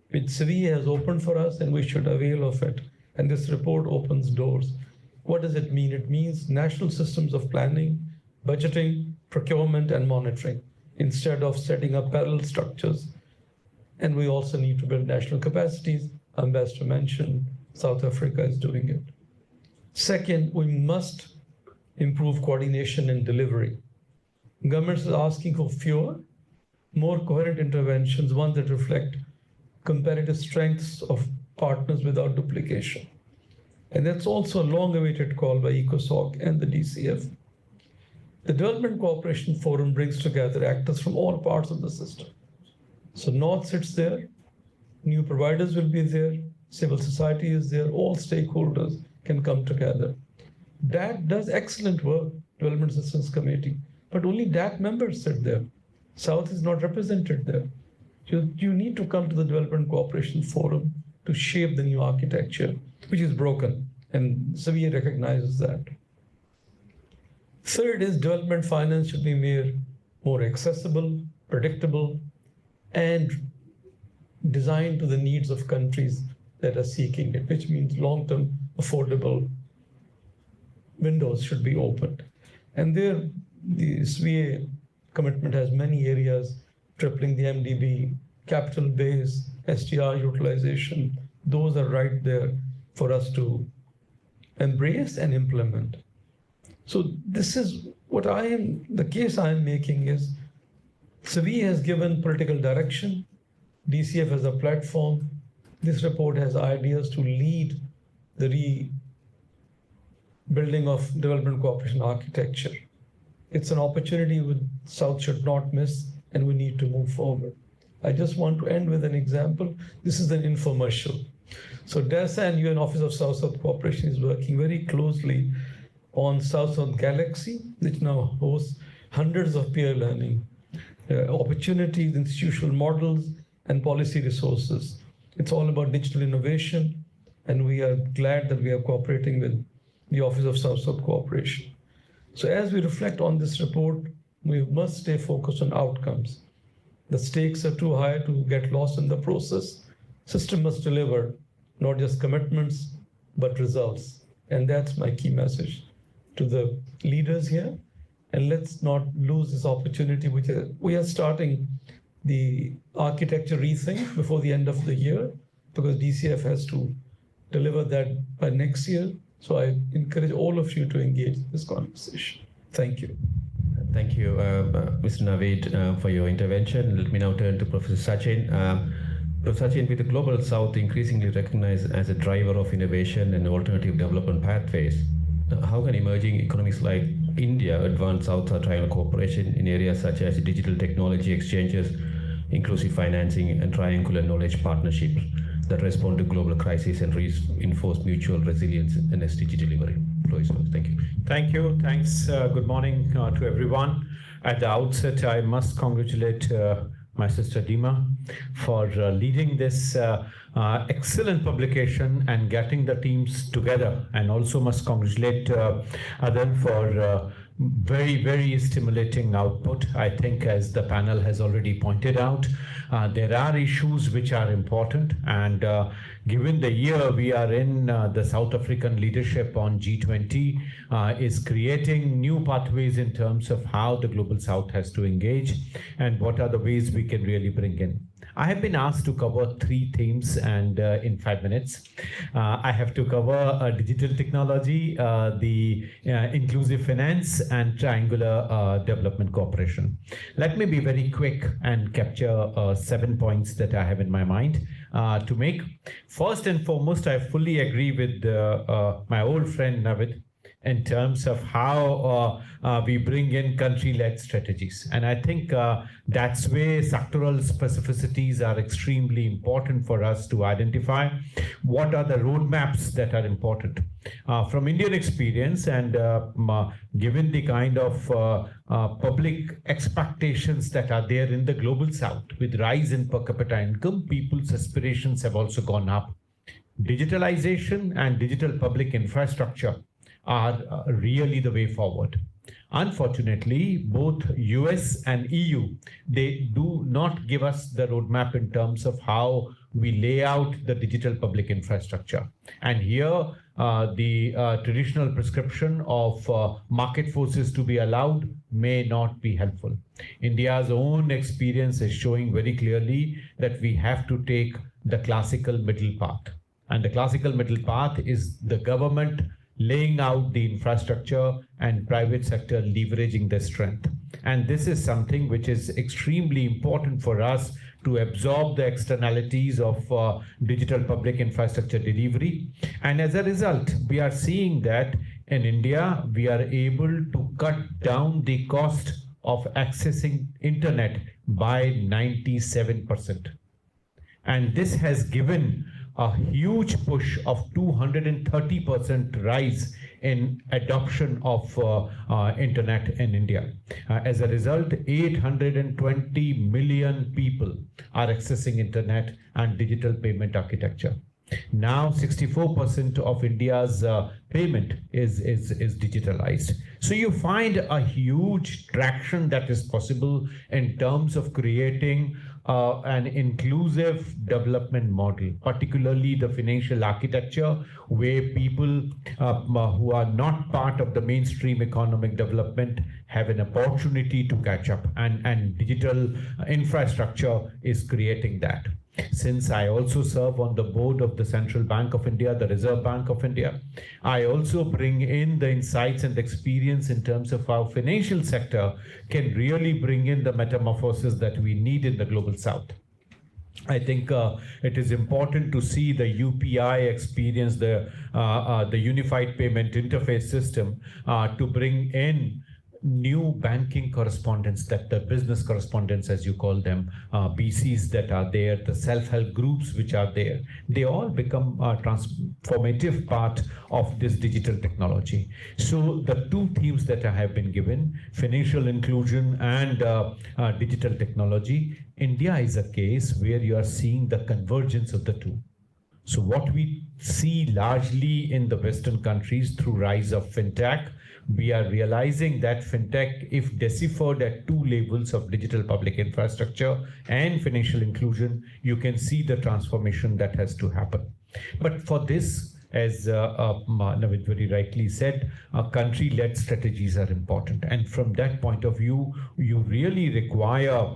which Sevilla has opened for us, and we should avail of it. And this report opens doors. What does it mean? It means national systems of planning, budgeting, procurement, and monitoring, instead of setting up parallel structures. And we also need to build national capacities. Ambassador mentioned South Africa is doing it. Second, we must improve coordination and delivery. Governments are asking for fewer, more coherent interventions, ones that reflect comparative strengths of partners without duplication. And that's also a long-awaited call by ECOSOC and the DCF. The Development Cooperation Forum brings together actors from all parts of the system. So North sits there, new providers will be there, civil society is there, all stakeholders can come together. DAC does excellent work, Development Assistance Committee, but only DAC members sit there. South is not represented there. You need to come to the Development Cooperation Forum to shape the new architecture, which is broken, and Sevilla recognizes that. Third is development finance should be made more accessible, predictable, and designed to the needs of countries that are seeking it, which means long-term affordable windows should be opened. And there, the SVA commitment has many areas, tripling the MDB, capital base, STR utilization. Those are right there for us to embrace and implement. So this is what the case I am making is, Sevilla has given political direction, DCF has a platform, this report has ideas to lead the rebuilding of development cooperation architecture. It's an opportunity which South should not miss, and we need to move forward. I just want to end with an example. This is an infomercial. So DASA and UN Office of South-South Cooperation is working very closely on South-South Galaxy, which now hosts hundreds of peer learning opportunities, institutional models, and policy resources. It's all about digital innovation, and we are glad that we are cooperating with the Office of South-South Cooperation. So as we reflect on this report, we must stay focused on outcomes. The stakes are too high to get lost in the process. System must deliver not just commitments, but results. And that's my key message to the leaders here. And let's not lose this opportunity, which we are starting the architecture rethink before the end of the year, because DCF has to deliver that by next year. So I encourage all of you to engage in this conversation. Thank you. Thank you, Mr. Naveed, for your intervention. Let me now turn to Professor Sachin. Professor Sachin, with the Global South increasingly recognized as a driver of innovation and alternative development pathways, how can emerging economies like India advance South-South triangle cooperation in areas such as digital technology exchanges, inclusive financing, and triangular knowledge partnerships that respond to global crises and reinforce mutual resilience and SDG delivery? Thank you. Thank you. Thanks. Good morning to everyone. At the outset, I must congratulate my sister Dima for leading this excellent publication and getting the teams together, and also must congratulate Adan for very, very stimulating output. I think, as the panel has already pointed out, there are issues which are important, and given the year we are in, the South African leadership on G20 is creating new pathways in terms of how the Global South has to engage and what are the ways we can really bring in. I have been asked to cover 3 themes, and in 5 minutes, I have to cover digital technology, the inclusive finance, and triangular development cooperation. Let me be very quick and capture 7 points that I have in my mind to make. First and foremost, I fully agree with my old friend Naveed in terms of how we bring in country-led strategies. And I think that's where sectoral specificities are extremely important for us to identify what are the roadmaps that are important. From Indian experience and given the kind of public expectations that are there in the global south, with rise in per capita income, people's aspirations have also gone up. Digitalization and digital public infrastructure are really the way forward. Unfortunately, both US and EU, they do not give us the roadmap in terms of how we lay out the digital public infrastructure. And here, the traditional prescription of market forces to be allowed may not be helpful. India's own experience is showing very clearly that we have to take the classical middle path. And the classical middle path is the government laying out the infrastructure and private sector leveraging their strength. And this is something which is extremely important for us to absorb the externalities of digital public infrastructure delivery. And as a result, we are seeing that in India, we are able to cut down the cost of accessing internet by 97%. And this has given a huge push of 230% rise in adoption of internet in India. As a result, 820 million people are accessing internet and digital payment architecture. Now 64% of India's payment is digitalized. So you find a huge traction that is possible in terms of creating an inclusive development model, particularly the financial architecture, where people who are not part of the mainstream economic development have an opportunity to catch up, and digital infrastructure is creating that. Since I also serve on the board of the Central Bank of India, the Reserve Bank of India, I also bring in the insights and experience in terms of how financial sector can really bring in the metamorphosis that we need in the global south. I think it is important to see the UPI experience, the Unified Payment Interface System, to bring in new banking correspondents, that the business correspondents, as you call them, BCs that are there, the self-help groups which are there, they all become a transformative part of this digital technology. So the two themes that I have been given, financial inclusion and digital technology, India is a case where you are seeing the convergence of the two. So what we see largely in the Western countries through rise of fintech, we are realizing that fintech, if deciphered at two levels of digital public infrastructure and financial inclusion, you can see the transformation that has to happen. But for this, as Navid very rightly said, country-led strategies are important. And from that point of view, you really require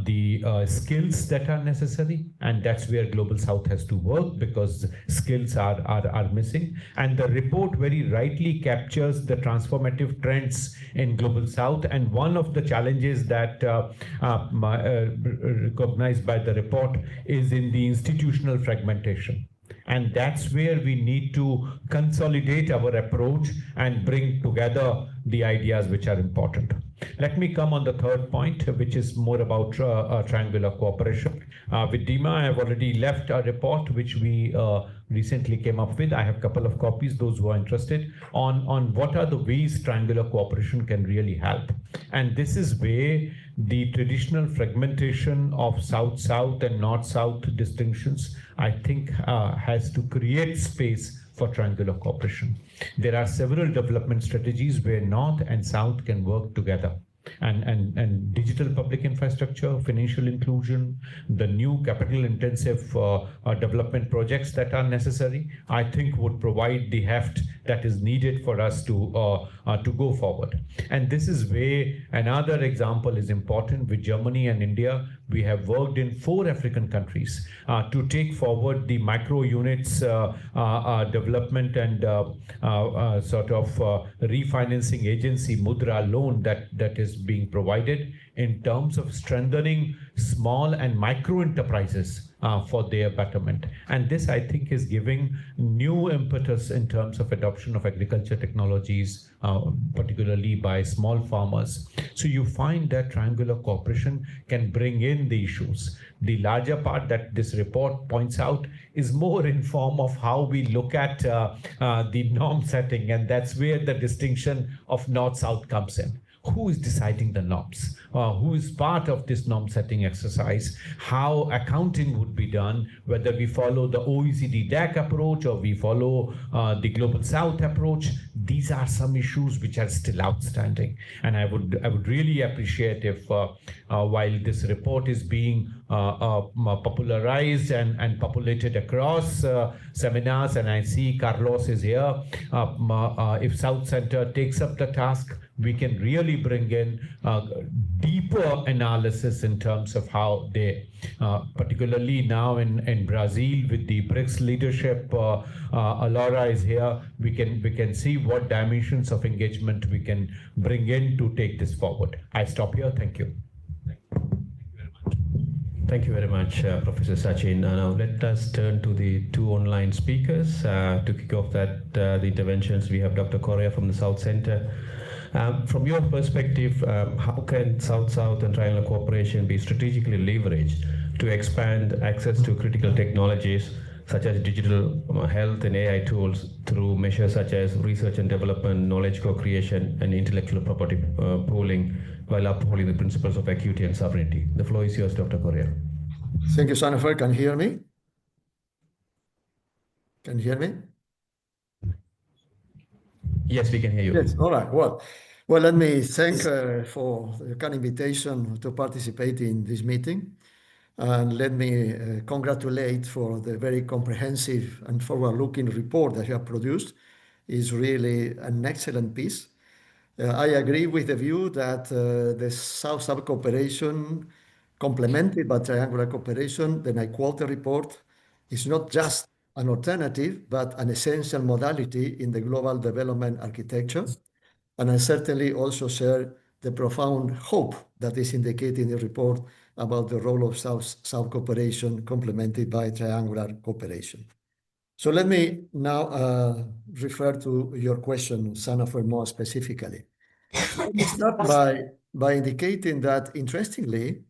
the skills that are necessary. And that's where Global South has to work, because skills are missing. And the report very rightly captures the transformative trends in Global South. And one of the challenges that recognized by the report is in the institutional fragmentation. And that's where we need to consolidate our approach and bring together the ideas which are important. Let me come on the third point, which is more about triangular cooperation. With Dima, I have already left a report which we recently came up with. I have a couple of copies, those who are interested, on what are the ways triangular cooperation can really help. And this is where the traditional fragmentation of South-South and North-South distinctions, I think, has to create space for triangular cooperation. There are several development strategies where North and South can work together. And digital public infrastructure, financial inclusion, the new capital intensive development projects that are necessary, I think would provide the heft that is needed for us to go forward. And this is where another example is important. With Germany and India, we have worked in 4 African countries to take forward the micro units development and sort of refinancing agency Mudra loan that is being provided in terms of strengthening small and micro enterprises for their betterment. And this, I think, is giving new impetus in terms of adoption of agriculture technologies, particularly by small farmers. So you find that triangular cooperation can bring in the issues. The larger part that this report points out is more in form of how we look at the norm setting, and that's where the distinction of north-south comes in. Who is deciding the norms? Who is part of this norm setting exercise? How accounting would be done, whether we follow the OECD DAC approach or we follow the Global South approach. These are some issues which are still outstanding. And I would really appreciate if while this report is being popularized and populated across seminars, and I see Carlos is here, if South Center takes up the task, we can really bring in deeper analysis in terms of how they, particularly now in Brazil with the BRICS leadership, Alora is here, we can see what dimensions of engagement we can bring in to take this forward. I stop here. Thank you. Thank you very much, Professor Sachin. Now let us turn to the two online speakers to kick off the interventions. We have Dr. Correa from the South Center. From your perspective, how can South-South and triangular cooperation be strategically leveraged to expand access to critical technologies such as digital health and AI tools through measures such as research and development, knowledge co-creation, and intellectual property pooling, while upholding the principles of equity and sovereignty? The floor is yours, Dr. Correa. Thank you, Sanford. Can you hear me? Can you hear me? Yes, we can hear you. Yes, all right. Well, let me thank for the kind invitation to participate in this meeting. And let me congratulate for the very comprehensive and forward-looking report that you have produced. It's really an excellent piece. I agree with the view that the South-South cooperation, complemented by triangular cooperation, the I quote the report, is not just an alternative, but an essential modality in the global development architecture. And I certainly also share the profound hope that is indicated in the report about the role of South-South cooperation complemented by triangular cooperation. So let me now refer to your question, Sanford, more specifically. Let me start by indicating that, interestingly,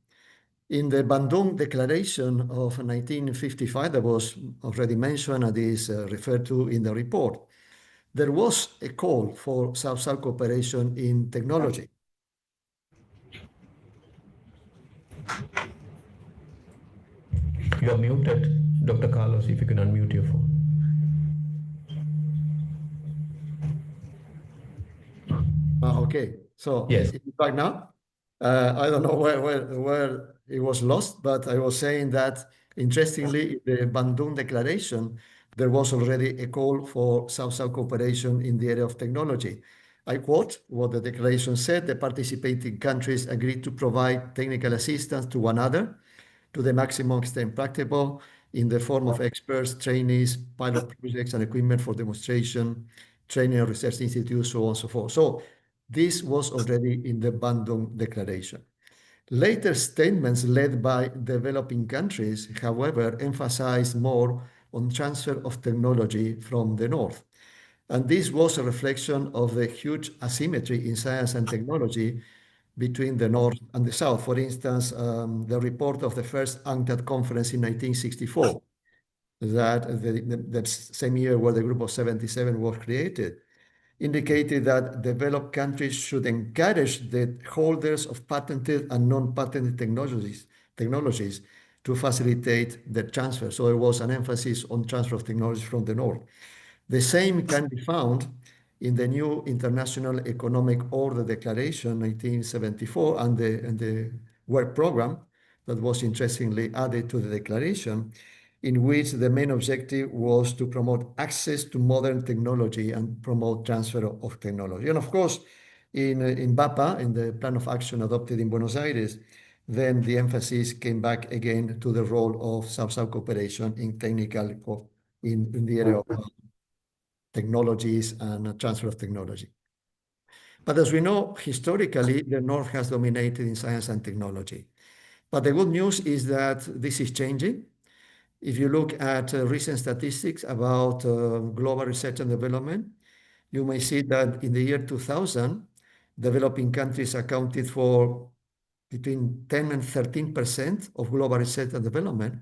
in the Bandung Declaration of 1955 that was already mentioned and is referred to in the report, there was a call for South-South cooperation in technology. You are muted, Dr. Carlos, if you can unmute your phone. Okay, so yes. it's back now. I don't know where it was lost, but I was saying that, interestingly, in the Bandung Declaration, there was already a call for South-South cooperation in the area of technology. I quote what the declaration said: the participating countries agreed to provide technical assistance to one another to the maximum extent practicable in the form of experts, trainees, pilot projects, and equipment for demonstration, training and research institutes, so on and so forth. So this was already in the Bandung Declaration. Later statements led by developing countries, however, emphasized more on transfer of technology from the North. And this was a reflection of the huge asymmetry in science and technology between the North and the South. For instance, the report of the first UNCTAD conference in 1964, that the same year where the Group of 77 was created, indicated that developed countries should encourage the holders of patented and non-patented technologies to facilitate the transfer. So there was an emphasis on transfer of technology from the North. The same can be found in the new International Economic Order Declaration 1974 and the work program that was interestingly added to the declaration, in which the main objective was to promote access to modern technology and promote transfer of technology. And of course, in BAPA, in the Plan of Action adopted in Buenos Aires, then the emphasis came back again to the role of South-South cooperation in technical, in the area of technologies and transfer of technology. But as we know, historically, the North has dominated in science and technology. But the good news is that this is changing. If you look at recent statistics about global research and development, you may see that in the year 2000, developing countries accounted for between 10 and 13% of global research and development.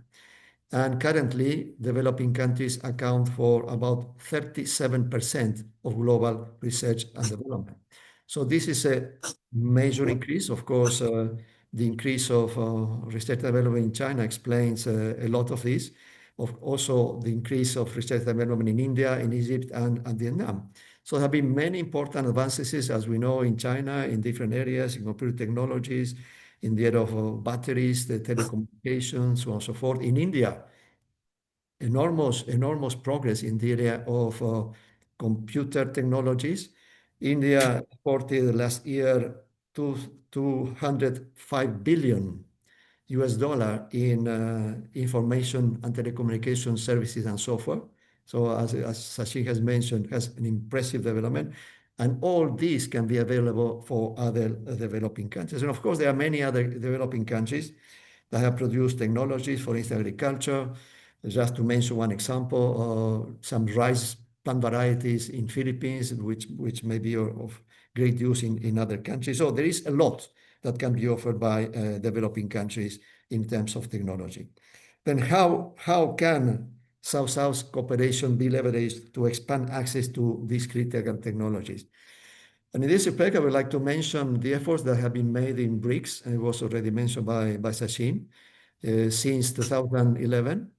And currently, developing countries account for about 37% of global research and development. So this is a major increase. Of course, the increase of research and development in China explains a lot of this. Also, the increase of research and development in India, in Egypt, and Vietnam. So there have been many important advances, as we know, in China, in different areas, in computer technologies, in the area of batteries, the telecommunications, so on and so forth. In India, enormous progress in the area of computer technologies. India exported last year 205 billion US dollar in information and telecommunication services and software. So as Sachin has mentioned, has an impressive development. And all these can be available for other developing countries. And of course, there are many other developing countries that have produced technologies, for instance, agriculture. Just to mention one example, some rice plant varieties in Philippines, which may be of great use in other countries. So there is a lot that can be offered by developing countries in terms of technology. Then how can South-South cooperation be leveraged to expand access to these critical technologies? And in this respect, I would like to mention the efforts that have been made in BRICS, and it was already mentioned by Sachin, since 2011.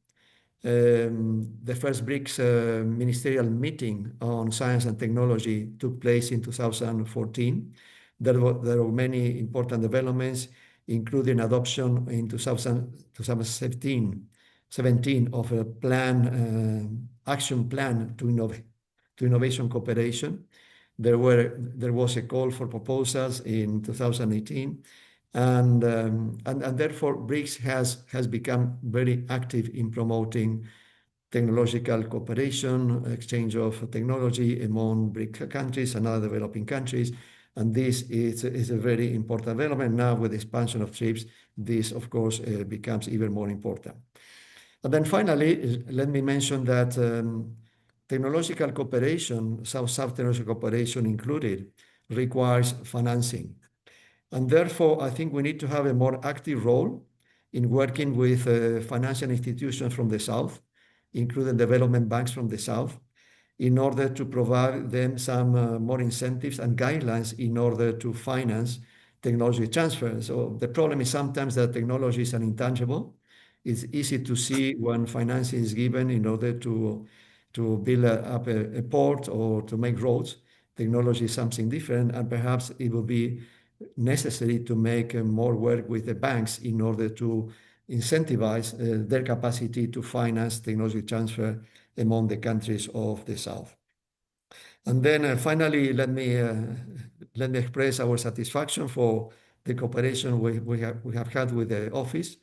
The first BRICS ministerial meeting on science and technology took place in 2014. There were many important developments, including adoption in 2017 of a action plan to innovation cooperation. There was a call for proposals in 2018, and therefore BRICS has become very active in promoting technological cooperation, exchange of technology among BRICS countries and other developing countries. And this is a very important development. Now, with the expansion of TRIPS, this, of course, becomes even more important. And then finally, let me mention that technological cooperation, South-South technological cooperation included, requires financing. And therefore, I think we need to have a more active role in working with financial institutions from the South, including development banks from the South, in order to provide them some more incentives and guidelines in order to finance technology transfer. So the problem is sometimes that technology is an intangible. It's easy to see when financing is given in order to build up a port or to make roads. Technology is something different, and perhaps it will be necessary to make more work with the banks in order to incentivize their capacity to finance technology transfer among the countries of the South. And then finally, let me express our satisfaction for the cooperation we have had with the office,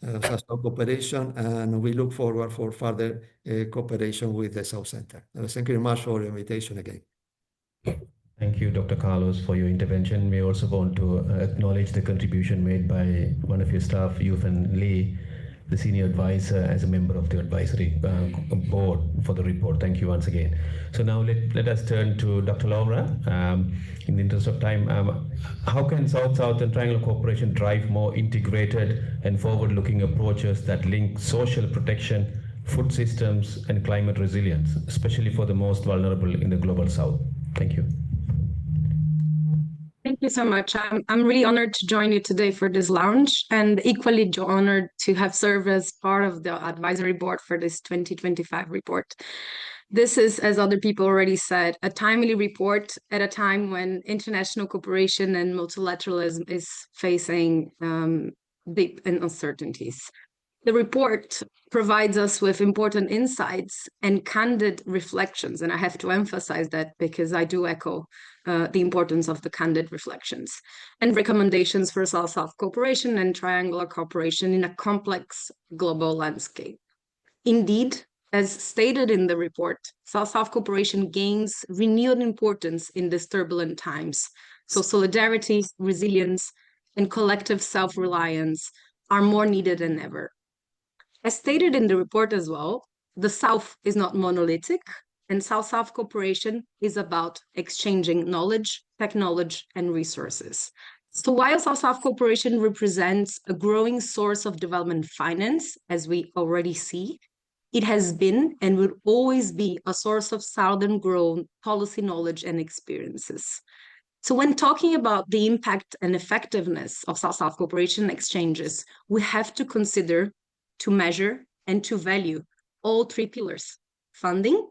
South cooperation, and we look forward for further cooperation with the South Center. Thank you very much for the invitation again. Thank you, Dr. Carlos, for your intervention. We also want to acknowledge the contribution made by one of your staff, Yufan Lee, the senior advisor, as a member of the advisory board for the report. Thank you once again. So now let us turn to Dr. Laura. In the interest of time, how can South-South and Triangular Cooperation drive more integrated and forward-looking approaches that link social protection, food systems, and climate resilience, especially for the most vulnerable in the global South? Thank you. Thank you so much. I'm really honored to join you today for this launch, and equally honored to have served as part of the advisory board for this 2025 report. This is, as other people already said, a timely report at a time when international cooperation and multilateralism is facing deep uncertainties. The report provides us with important insights and candid reflections, and I have to emphasize that because I do echo the importance of the candid reflections and recommendations for South-South cooperation and triangular cooperation in a complex global landscape. Indeed, as stated in the report, South-South cooperation gains renewed importance in these turbulent times. So solidarity, resilience, and collective self-reliance are more needed than ever. As stated in the report as well, the South is not monolithic, and South-South cooperation is about exchanging knowledge, technology, and resources. So while South-South cooperation represents a growing source of development finance, as we already see, it has been and will always be a source of Southern-grown policy knowledge and experiences. So when talking about the impact and effectiveness of South-South cooperation exchanges, we have to consider, to measure, and to value all three pillars: funding,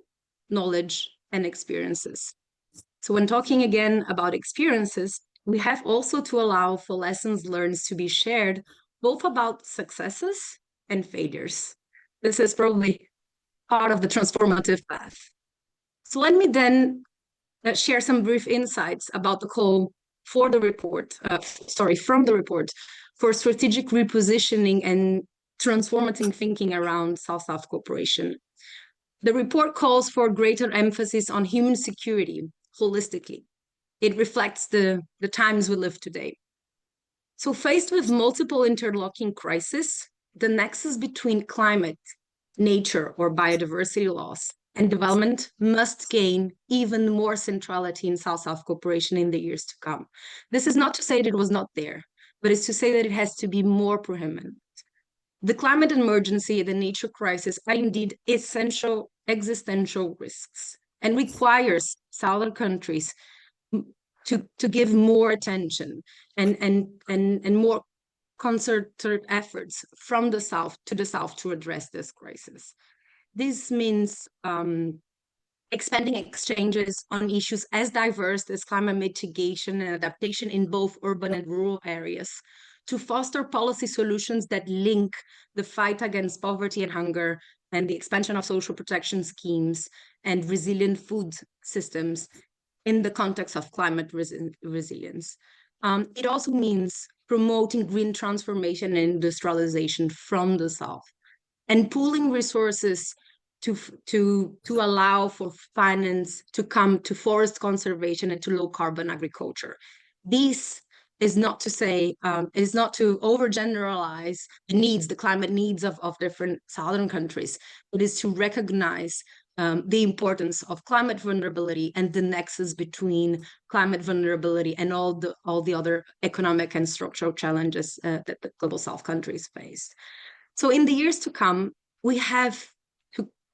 knowledge, and experiences. So when talking again about experiences, we have also to allow for lessons learned to be shared, both about successes and failures. This is probably part of the transformative path. So let me then share some brief insights about the call for the report, from the report, for strategic repositioning and transformative thinking around South-South cooperation. The report calls for greater emphasis on human security holistically. It reflects the times we live today. So faced with multiple interlocking crises, the nexus between climate, nature, or biodiversity loss and development must gain even more centrality in South-South cooperation in the years to come. This is not to say that it was not there, but it's to say that it has to be more preeminent. The climate emergency and the nature crisis are indeed essential existential risks and requires Southern countries to give more attention and more concerted efforts from the South to address this crisis. This means expanding exchanges on issues as diverse as climate mitigation and adaptation in both urban and rural areas, to foster policy solutions that link the fight against poverty and hunger and the expansion of social protection schemes and resilient food systems in the context of climate resilience. It also means promoting green transformation and industrialization from the South and pooling resources to allow for finance to come to forest conservation and to low carbon agriculture. This is not to say, is not to overgeneralize the needs, the climate needs of different Southern countries, but is to recognize the importance of climate vulnerability and the nexus between climate vulnerability and all the other economic and structural challenges that the global South countries face. So in the years to come, we have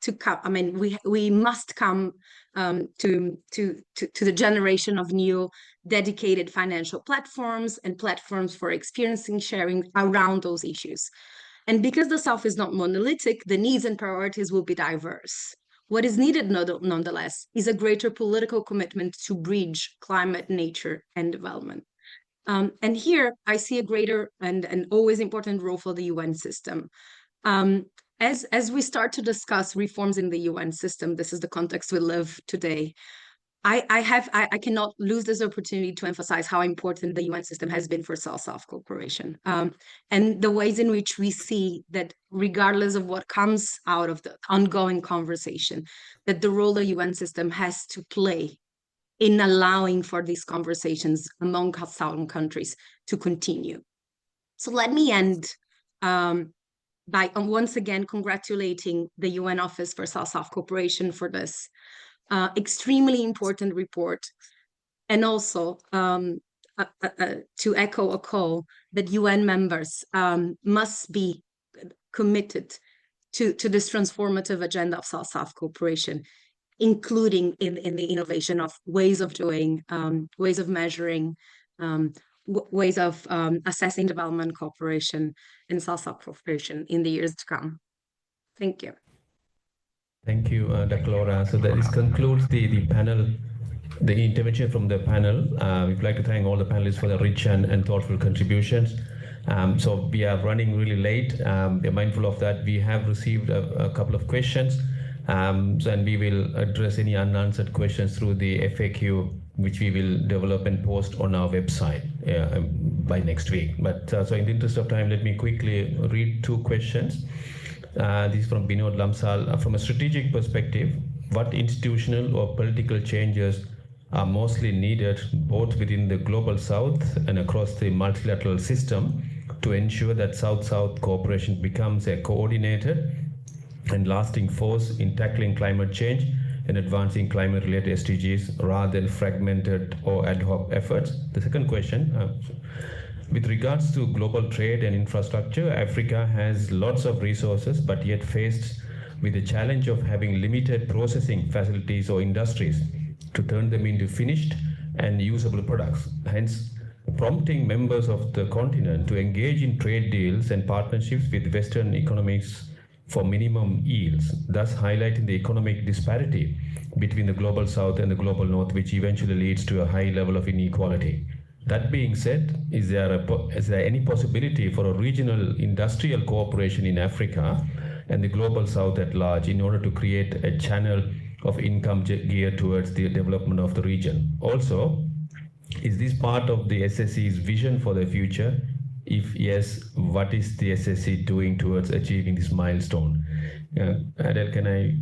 to come. I mean, we must come to the generation of new dedicated financial platforms and platforms for experiencing sharing around those issues. And because the South is not monolithic, the needs and priorities will be diverse. What is needed, nonetheless, is a greater political commitment to bridge climate, nature, and development. And here I see a greater and always important role for the UN system. As we start to discuss reforms in the UN system, this is the context we live today. I cannot lose this opportunity to emphasize how important the UN system has been for South-South cooperation, and the ways in which we see that regardless of what comes out of the ongoing conversation, that the role the UN system has to play in allowing for these conversations among Southern countries to continue. So let me end by once again congratulating the UN Office for South-South Cooperation for this extremely important report, and also to echo a call that UN members must be committed to this transformative agenda of South-South cooperation, including in the innovation of ways of doing, ways of measuring, ways of assessing development cooperation and South-South cooperation in the years to come. Thank you. Thank you, Dr. Laura. So this concludes the panel, the intervention from the panel. We'd like to thank all the panelists for the rich and thoughtful contributions. So we are running really late. We're mindful of that. We have received a couple of questions, and we will address any unanswered questions through the FAQ, which we will develop and post on our website by next week. But so in the interest of time, let me quickly read two questions. This is from Binod Lamsal. From a strategic perspective, what institutional or political changes are mostly needed both within the global South and across the multilateral system to ensure that South-South cooperation becomes a coordinated and lasting force in tackling climate change and advancing climate-related SDGs rather than fragmented or ad hoc efforts? The second question, with regards to global trade and infrastructure, Africa has lots of resources, but yet faced with the challenge of having limited processing facilities or industries to turn them into finished and usable products, hence prompting members of the continent to engage in trade deals and partnerships with Western economies for minimum yields, thus highlighting the economic disparity between the global south and the global north, which eventually leads to a high level of inequality. That being said, is there any possibility for a regional industrial cooperation in Africa and the global south at large in order to create a channel of income geared towards the development of the region? Also, is this part of the SSC's vision for the future? If yes, what is the SSC doing towards achieving this milestone? Adel, can I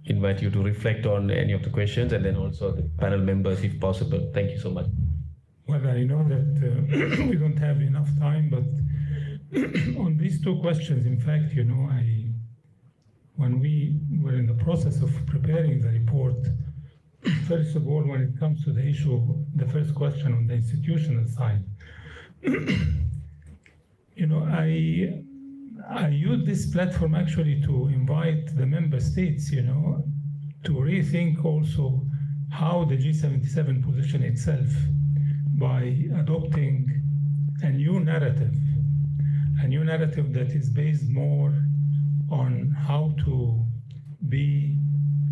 invite you to reflect on any of the questions, and then also the panel members if possible? Thank you so much. Well, I know that we don't have enough time, but on these two questions, in fact, when we were in the process of preparing the report, first of all, when it comes to the issue, the first question on the institutional side, I use this platform actually to invite the member states, to rethink also how the G77 position itself by adopting a new narrative that is based more on how to be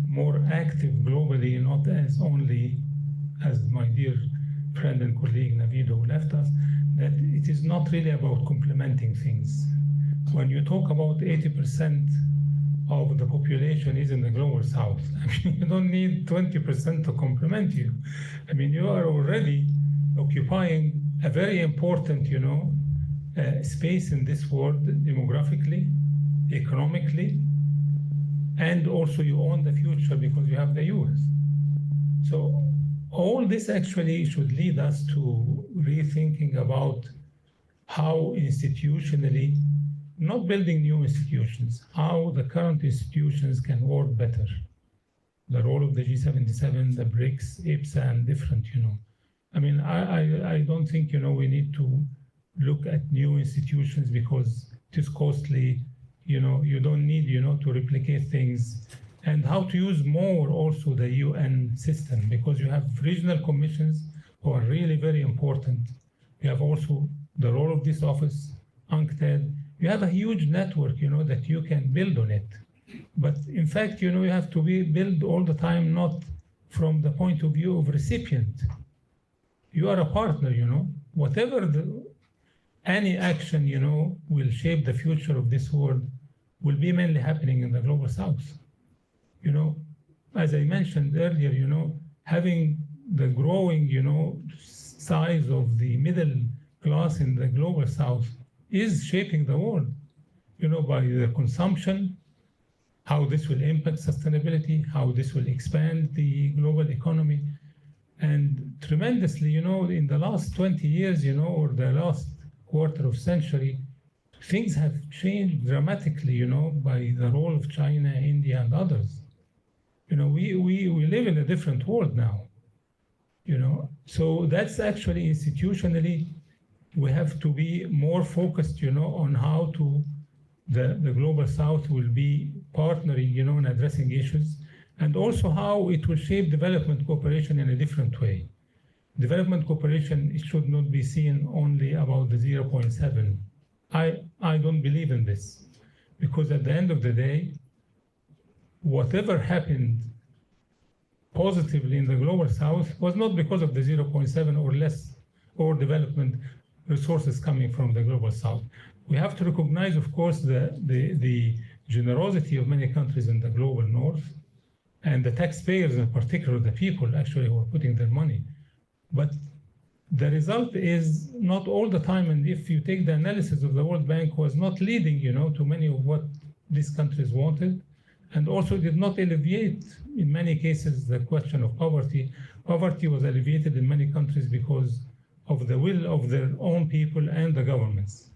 more active globally, not as only, as my dear friend and colleague Navido left us, that it is not really about complementing things. When you talk about 80% of the population is in the global south, you don't need 20% to complement you. You are already occupying a very important, space in this world demographically, economically, and also you own the future because you have the US. So all this actually should lead us to rethinking about how institutionally, not building new institutions, how the current institutions can work better. The role of the G77, the BRICS, IPSA, and different, I don't think, we need to look at new institutions because it is costly. You don't need, to replicate things, and how to use more also the UN system, because you have regional commissions who are really very important. You have also the role of this office, UNCTAD. You have a huge network, that you can build on it. But in fact, you have to build all the time, not from the point of view of recipient. You are a partner, whatever any action, will shape the future of this world will be mainly happening in the global south. As I mentioned earlier, having the growing, size of the middle class in the global south is shaping the world, by the consumption, how this will impact sustainability, how this will expand the global economy. And tremendously, in the last 20 years, or the last quarter of century, things have changed dramatically, by the role of China, India, and others. We live in a different world now, So that's actually institutionally, we have to be more focused, on how the global south will be partnering, in addressing issues, and also how it will shape development cooperation in a different way. Development cooperation, it should not be seen only about the 0.7. I don't believe in this, because at the end of the day, whatever happened positively in the global south was not because of the 0.7 or less, or development resources coming from the global south. We have to recognize, of course, the generosity of many countries in the global north, and the taxpayers in particular, the people actually who are putting their money. But the result is not all the time, and if you take the analysis of the World Bank, was not leading, to many of what these countries wanted, and also did not alleviate, in many cases, the question of poverty. Poverty was alleviated in many countries because of the will of their own people and the governments.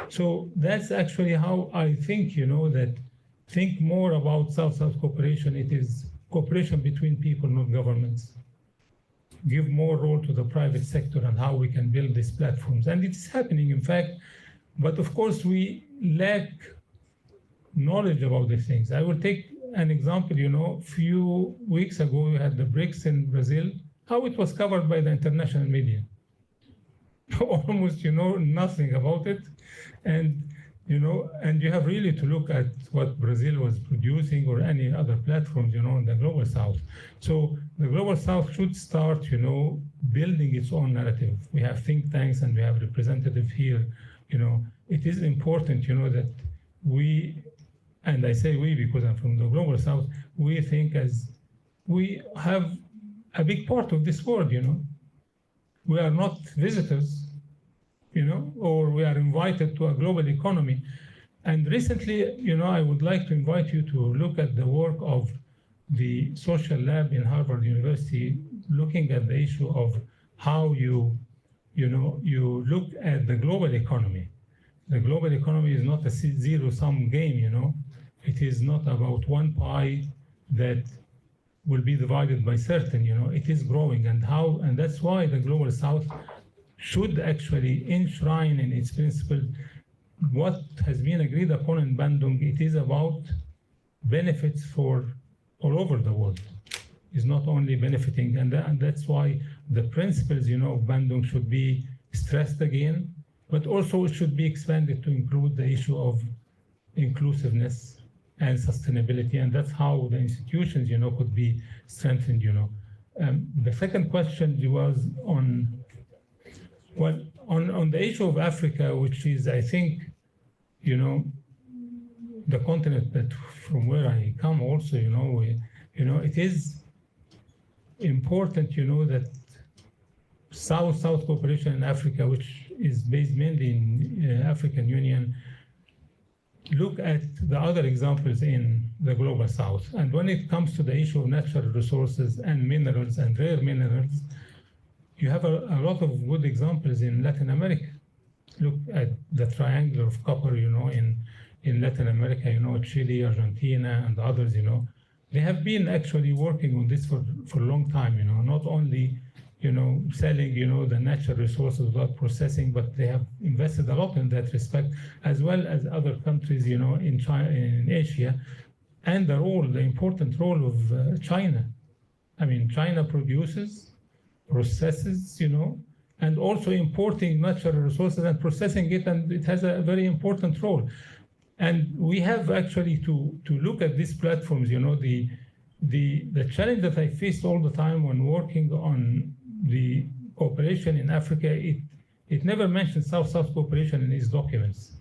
So that's actually how I think, that think more about South-South cooperation. It is cooperation between people, not governments. Give more role to the private sector and how we can build these platforms. And it's happening, in fact, but of course we lack knowledge about these things. I will take an example, a few weeks ago, we had the BRICS in Brazil, how it was covered by the international media. Almost, nothing about it. And, and you have really to look at what Brazil was producing or any other platforms, in the Global South. So the Global South should start, building its own narrative. We have think tanks and we have representatives here. It is important, that we, and I say we because I'm from the Global South, we think as we have a big part of this world, We are not visitors, or we are invited to a global economy. And recently, I would like to invite you to look at the work of the social lab in Harvard University, looking at the issue of how you look at the global economy. The global economy is not a zero-sum game, It is not about one pie that will be divided by certain, It is growing, and that's why the Global South should actually enshrine in its principle what has been agreed upon in Bandung. It is about benefits for all over the world. It's not only benefiting, and that's why the principles, of Bandung should be stressed again, but also it should be expanded to include the issue of inclusiveness and sustainability, and that's how the institutions, could be strengthened, The second question was on the issue of Africa, which is, I think, the continent that from where I come also, it is important, that South-South cooperation in Africa, which is based mainly in African Union, look at the other examples in the Global South. And when it comes to the issue of natural resources and minerals and rare minerals, you have a lot of good examples in Latin America. Look at the triangle of copper, in Latin America, Chile, Argentina, and others, They have been actually working on this for a long time, not only, selling, the natural resources without processing, but they have invested a lot in that respect, as well as other countries, in China, in Asia, and the important role of China. I mean, China produces, processes, and also importing natural resources and processing it, and it has a very important role. And we have actually to look at these platforms, the challenge that I faced all the time when working on the cooperation in Africa, it never mentions South-South cooperation in its documents.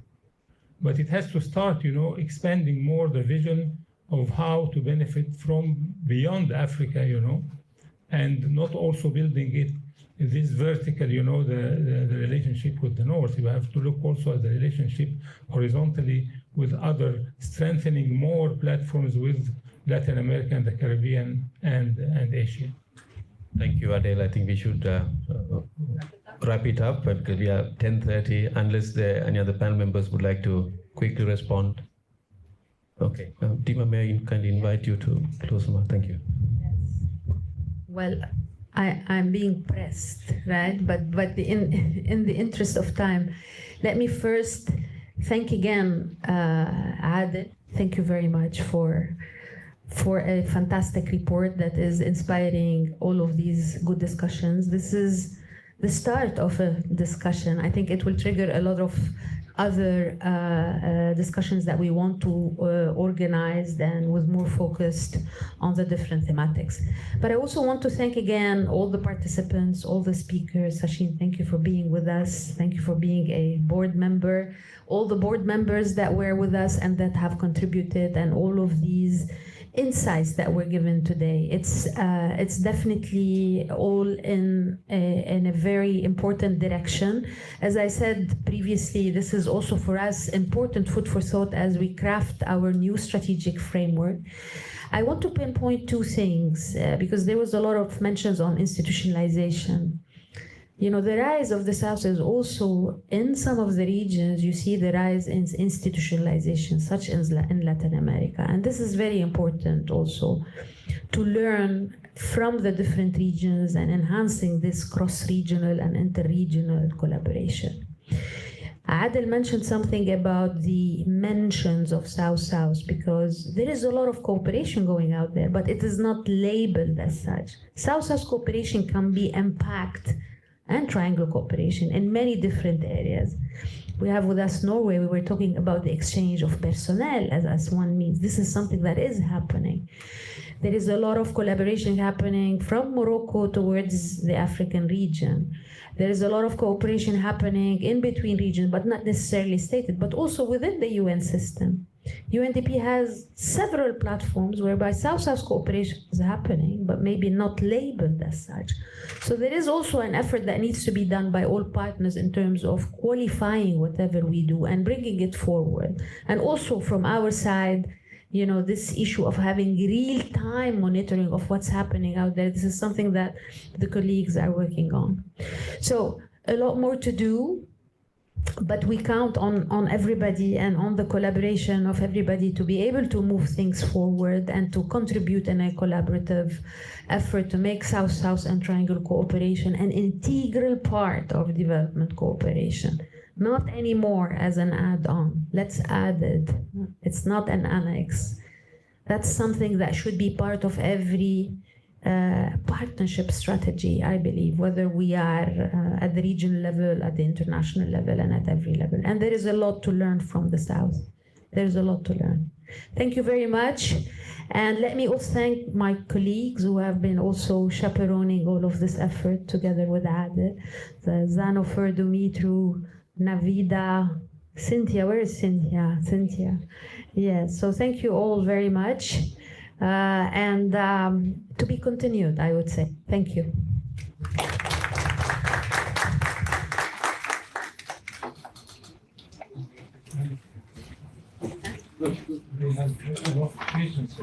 But it has to start, expanding more the vision of how to benefit from beyond Africa, and not also building it this vertical, the relationship with the North. You have to look also at the relationship horizontally with other, strengthening more platforms with Latin America and the Caribbean and Asia. Thank you, Adel. I think we should wrap it up because we are 10:30, unless any other panel members would like to quickly respond. Okay, Dima, may I kindly invite you to close them up? Thank you. Well, I'm being pressed, right? But in the interest of time, let me first thank again Adel. Thank you very much for a fantastic report that is inspiring all of these good discussions. This is the start of a discussion. I think it will trigger a lot of other discussions that we want to organize and with more focused on the different thematics. But I also want to thank again all the participants, all the speakers. Sachin, thank you for being with us. Thank you for being a board member. All the board members that were with us and that have contributed, and all of these insights that were given today. It's definitely all in a very important direction. As I said previously, this is also for us important food for thought as we craft our new strategic framework. I want to pinpoint two things because there was a lot of mentions on institutionalization. You know, the rise of the South is also, in some of the regions, you see the rise in institutionalization, such as in Latin America. And this is very important also to learn from the different regions and enhancing this cross-regional and inter-regional collaboration. Adel mentioned something about the mentions of South-South, because there is a lot of cooperation going out there, but it is not labeled as such. South-South cooperation can be impact and triangle cooperation in many different areas. We have with us Norway, we were talking about the exchange of personnel as one means. This is something that is happening. There is a lot of collaboration happening from Morocco towards the African region. There is a lot of cooperation happening in between regions, but not necessarily stated, but also within the UN system. UNDP has several platforms whereby South-South cooperation is happening, but maybe not labeled as such. So there is also an effort that needs to be done by all partners in terms of qualifying whatever we do and bringing it forward. And also from our side, you know, this issue of having real-time monitoring of what's happening out there, this is something that the colleagues are working on. So a lot more to do, but we count on everybody and on the collaboration of everybody to be able to move things forward and to contribute in a collaborative effort to make South-South and triangle cooperation an integral part of development cooperation. Not anymore as an add-on. Let's add it. It's not an annex. That's something that should be part of every partnership strategy, I believe, whether we are at the regional level, at the international level, and at every level. And there is a lot to learn from the South. There's a lot to learn. Thank you very much. And let me also thank my colleagues who have been also chaperoning all of this effort together with Adel, Zanofer, Dumitru, Navida, Cynthia. Where is Cynthia? Cynthia. Yes, so thank you all very much. And to be continued, I would say. Thank you. They have a lot of patience.